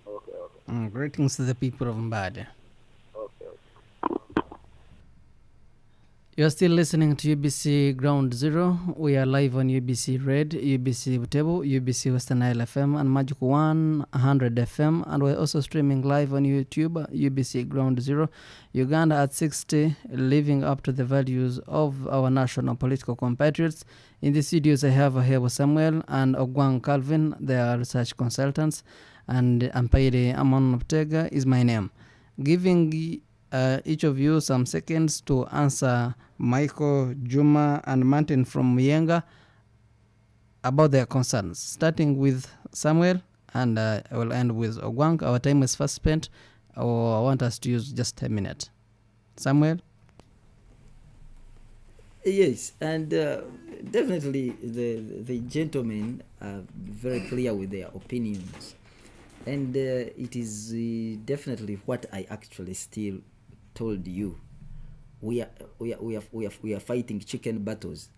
Okay. Greetings to the people of Mbade. Okay. You're still listening to UBC Ground Zero. We are live on UBC Red, UBC Butebo, UBC Western Nile FM, and Magic 100 FM. And we're also streaming live on YouTube, UBC Ground Zero. Uganda at 60, living up to the values of our national political compatriots. In the studios, I have Ahebo Samuel and Ogwang Calvin. They are research consultants. And Ampaire Amon Optega is my name. Giving each of you some seconds to answer Michael, Juma, and Martin from Muyenga about their concerns. Starting with Samuel, and I will end with Ogwang. Our time is fast spent. I want us to use just a minute. Samuel? Yes, and definitely the gentlemen are very clear with their opinions. And it is definitely what I actually still told you. We are fighting chicken battles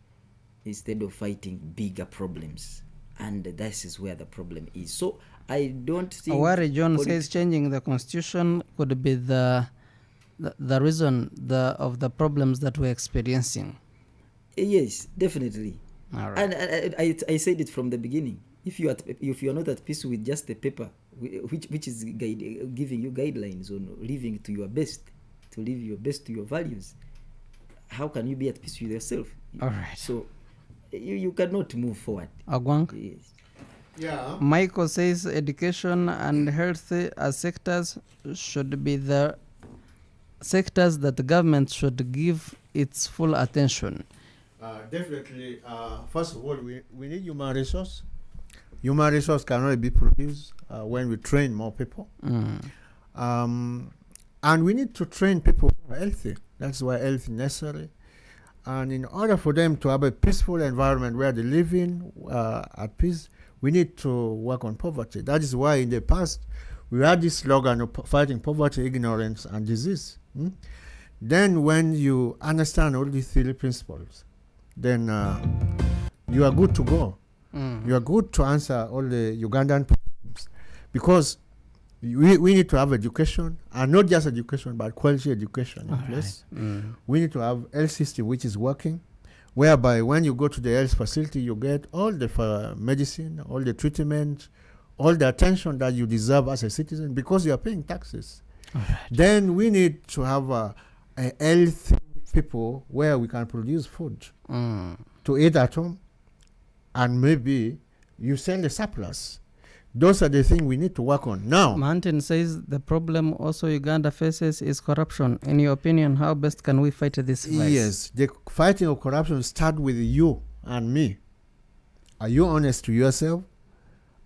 instead of fighting bigger problems, and this is where the problem is. So I don't think Awari John says changing the constitution could be the reason of the problems that we're experiencing. Yes, definitely. All right. And I said it from the beginning. If you are not at peace with just the paper, which is giving you guidelines on living to your best, to live your best to your values, how can you be at peace with yourself? All right. So you cannot move forward. Agwang? Yes. Yeah. Michael says education and health as sectors should be the sectors that the government should give its full attention. Definitely. First of all, we need human resource. Human resource cannot be produced when we train more people. And we need to train people who are healthy. That's why health is necessary. And in order for them to have a peaceful environment where they live in at peace, we need to work on poverty. That is why in the past, we had this slogan of fighting poverty, ignorance, and disease. Then when you understand all these three principles, then you are good to go. You are good to answer all the Ugandan problems, because we need to have education, and not just education, but quality education in place. We need to have health system which is working, whereby when you go to the health facility, you get all the medicine, all the treatment, all the attention that you deserve as a citizen, because you are paying taxes. Then we need to have a healthy people where we can produce food. to eat at home, and maybe you sell the surplus. Those are the things we need to work on now. Mountain says the problem also Uganda faces is corruption. In your opinion, how best can we fight this vice? Yes, the fighting of corruption starts with you and me. Are you honest to yourself?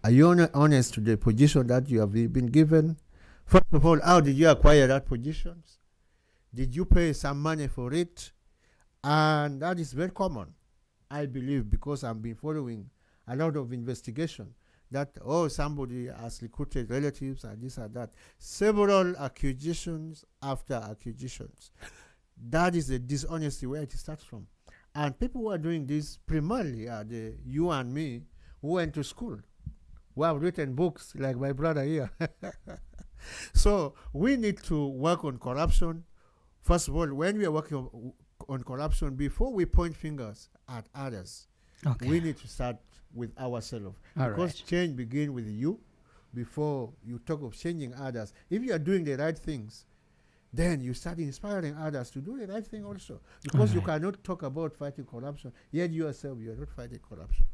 Are you honest to the position that you have been given? First of all, how did you acquire that position? Did you pay some money for it? And that is very common, I believe, because I've been following a lot of investigation that, somebody has recruited relatives and this and that. Several accusations after accusations. That is the dishonesty where it starts from. And people who are doing this primarily are you and me who went to school, who have written books like my brother here. So we need to work on corruption. First of all, when we are working on corruption, before we point fingers at others, we need to start with ourselves. Because change begins with you before you talk of changing others. If you are doing the right things, then you start inspiring others to do the right thing also. Because you cannot talk about fighting corruption, yet yourself you are not fighting corruption.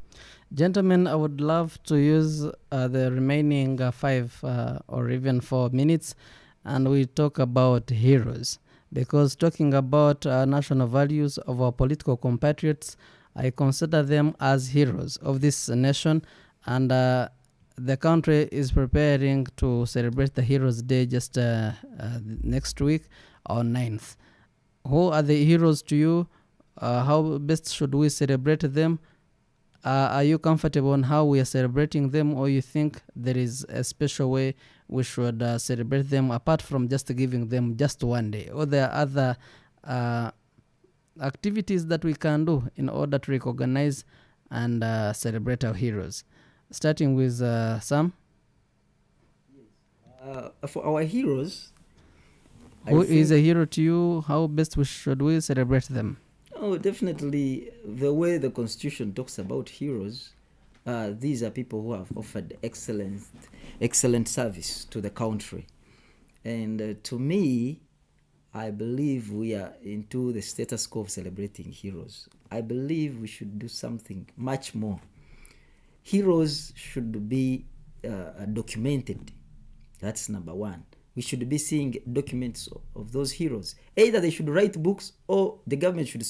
Gentlemen, I would love to use the remaining 5 or even 4 minutes, and we talk about heroes. Because talking about national values of our political compatriots, I consider them as heroes of this nation, and the country is preparing to celebrate the Heroes Day just next week on 9th. Who are the heroes to you? How best should we celebrate them? Are you comfortable on how we are celebrating them, or you think there is a special way we should celebrate them apart from just giving them just one day? Or there are other activities that we can do in order to recognize and celebrate our heroes? Starting with Sam. For our heroes, who is a hero to you? How best should we celebrate them? Oh, definitely the way the Constitution talks about heroes. These are people who have offered excellent service to the country. And to me, I believe we are into the status quo of celebrating heroes. I believe we should do something much more. Heroes should be documented. That's number one. We should be seeing documents of those heroes. Either they should write books, or the government should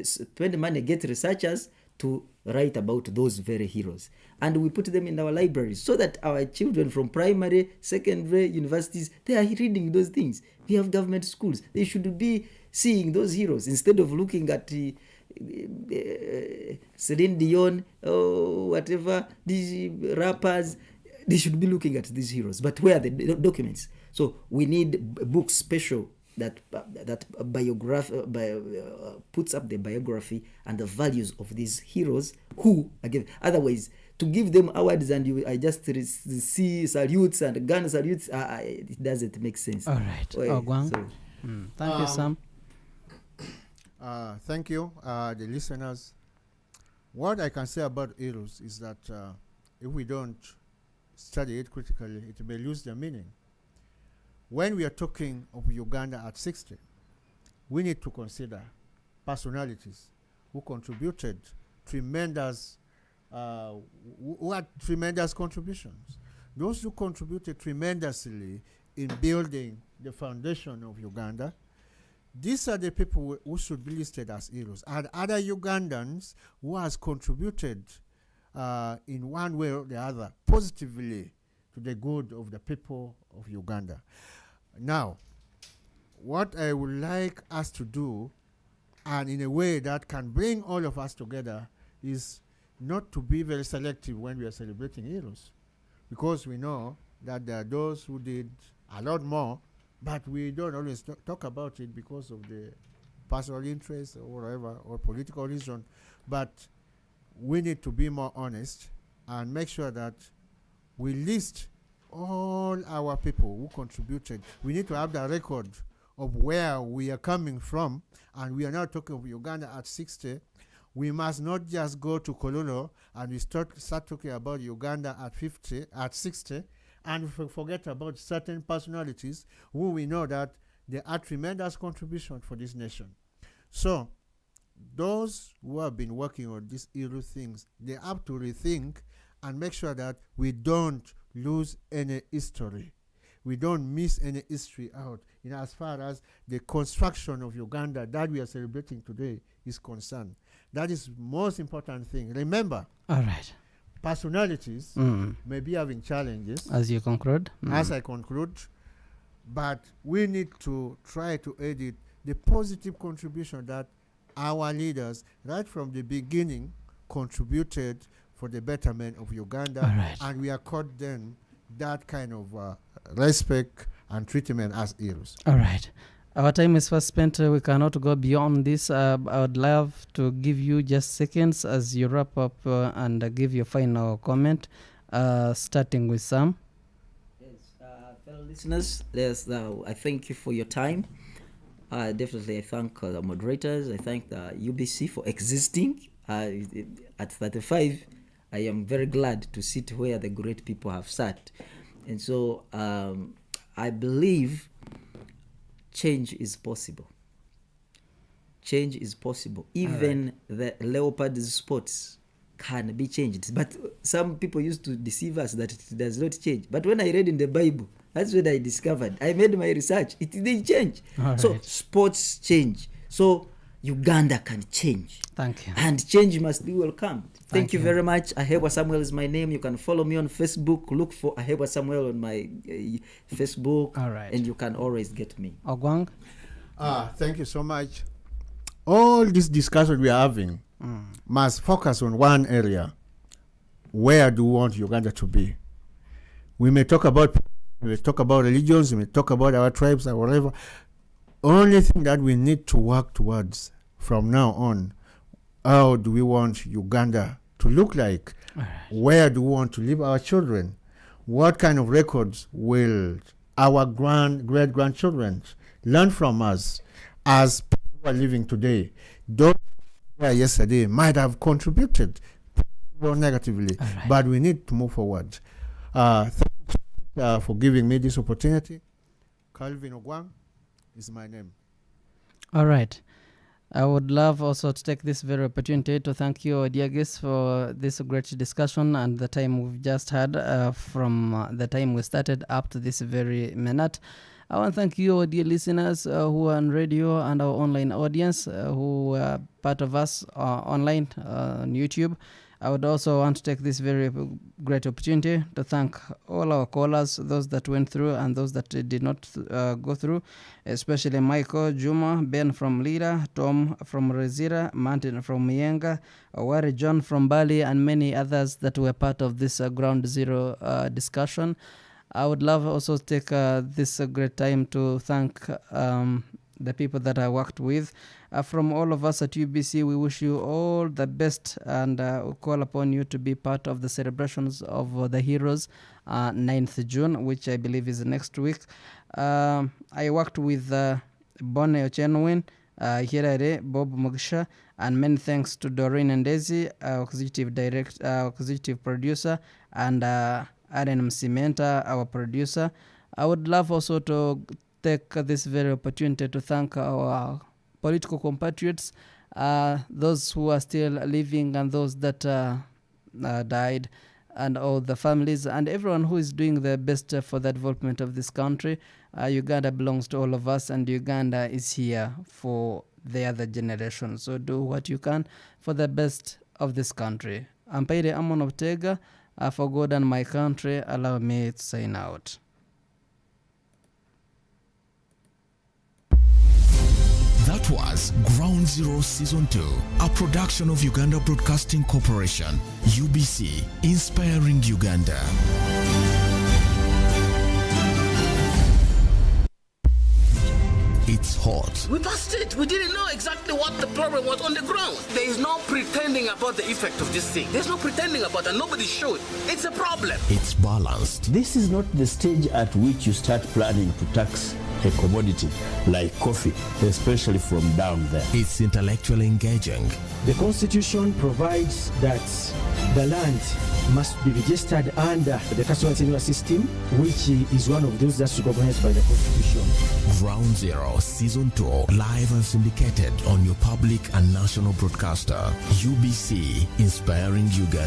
spend money, get researchers to write about those very heroes. And we put them in our libraries so that our children from primary, secondary, universities, they are reading those things. We have government schools. They should be seeing those heroes instead of looking at Celine Dion or whatever, these rappers. They should be looking at these heroes. But where are the documents? So we need books special that puts up the biography and the values of these heroes who, again, otherwise, to give them awards and I just see salutes and gun salutes, it doesn't make sense. All right. Thank you, Sam. Thank you, the listeners. What I can say about heroes is that if we don't study it critically, it may lose their meaning. When we are talking of Uganda at 60, we need to consider personalities who contributed tremendous, who had tremendous contributions. Those who contributed tremendously in building the foundation of Uganda, these are the people who should be listed as heroes. And other Ugandans who has contributed in one way or the other positively to the good of the people of Uganda. Now, what I would like us to do, and in a way that can bring all of us together, is not to be very selective when we are celebrating heroes, because we know that there are those who did a lot more, but we don't always talk about it because of the personal interest or whatever, or political reason. But we need to be more honest and make sure that we list all our people who contributed. We need to have the record of where we are coming from, and we are now talking of Uganda at 60. We must not just go to Kololo and we start talking about Uganda at 50, at 60, and forget about certain personalities who we know that they are tremendous contribution for this nation. So those who have been working on these evil things, they have to rethink and make sure that we don't lose any history. We don't miss any history out, as far as the construction of Uganda that we are celebrating today is concerned. That is most important thing. Remember, All right. personalities may be having challenges. As you conclude? As I conclude, but we need to try to edit the positive contribution that our leaders, right from the beginning, contributed for the betterment of Uganda, right. and we accord them that kind of respect and treatment as heroes. All right. Our time is fast spent. We cannot go beyond this. I would love to give you just seconds as you wrap up and give your final comment, starting with Sam. Fellow listeners, I thank you for your time. Definitely, I thank the moderators. I thank the UBC for existing. At 35, I am very glad to sit where the great people have sat. And so I believe change is possible. Change is possible. Even the leopard sports can be changed. But some people used to deceive us that it does not change. But when I read in the Bible, that's when I discovered. I made my research. It didn't change. So sports change. So Uganda can change. Thank you. And change must be welcomed. Thank you very much. Ahebwa Samuel is my name. You can follow me on Facebook. Look for Ahebwa Samuel on my Facebook. All right. And you can always get me. Ogwang? Thank you so much. All this discussion we are having must focus on one area. Where do we want Uganda to be? We may talk about religions, we may talk about our tribes or whatever. Only thing that we need to work towards from now on, how do we want Uganda to look like? Right. Where do we want to live our children? What kind of records will our great-grandchildren learn from us as people who are living today? Those who were yesterday might have contributed negatively, but we need to move forward. Thank you for giving me this opportunity. Calvin Ogwang is my name. All right. I would love also to take this very opportunity to thank you, dear guests, for this great discussion and the time we've just had from the time we started up to this very minute. I want to thank you, dear listeners who are on radio and our online audience who are part of us online on YouTube. I would also want to take this very great opportunity to thank all our callers, those that went through and those that did not go through, especially Michael, Juma, Ben from Lira, Tom from Rezira, Martin from Mienga, Wari John from Bali, and many others that were part of this Ground Zero discussion. I would love also to take this great time to thank the people that I worked with. From all of us at UBC, we wish you all the best and call upon you to be part of the celebrations of the heroes 9th June, which I believe is next week. I worked with Bonne Ochenwin, Hirare, Bob Mugsha, and many thanks to Doreen Ndezi, our executive producer, and Aaron Msimenta, our producer. I would love also to take this very opportunity to thank our political compatriots, those who are still living and those that died, and all the families and everyone who is doing their best for the development of this country. Uganda belongs to all of us, and Uganda is here for the other generation. So do what you can for the best of this country. Ampaire Amon Ortega, for God and my country, allow me to sign out. That was Ground Zero Season 2, a production of Uganda Broadcasting Corporation, UBC, inspiring Uganda. It's hot. We busted. We didn't know exactly what the problem was on the ground. There is no pretending about the effect of this thing. There's no pretending about it. Nobody should. It's a problem. It's balanced. This is not the stage at which you start planning to tax a commodity like coffee, especially from down there. It's intellectually engaging. The Constitution provides that the land must be registered under the custodian tenure system, which is one of those that's recognized by the Constitution. Ground Zero Season 2, live and syndicated on your public and national broadcaster, UBC, inspiring Uganda.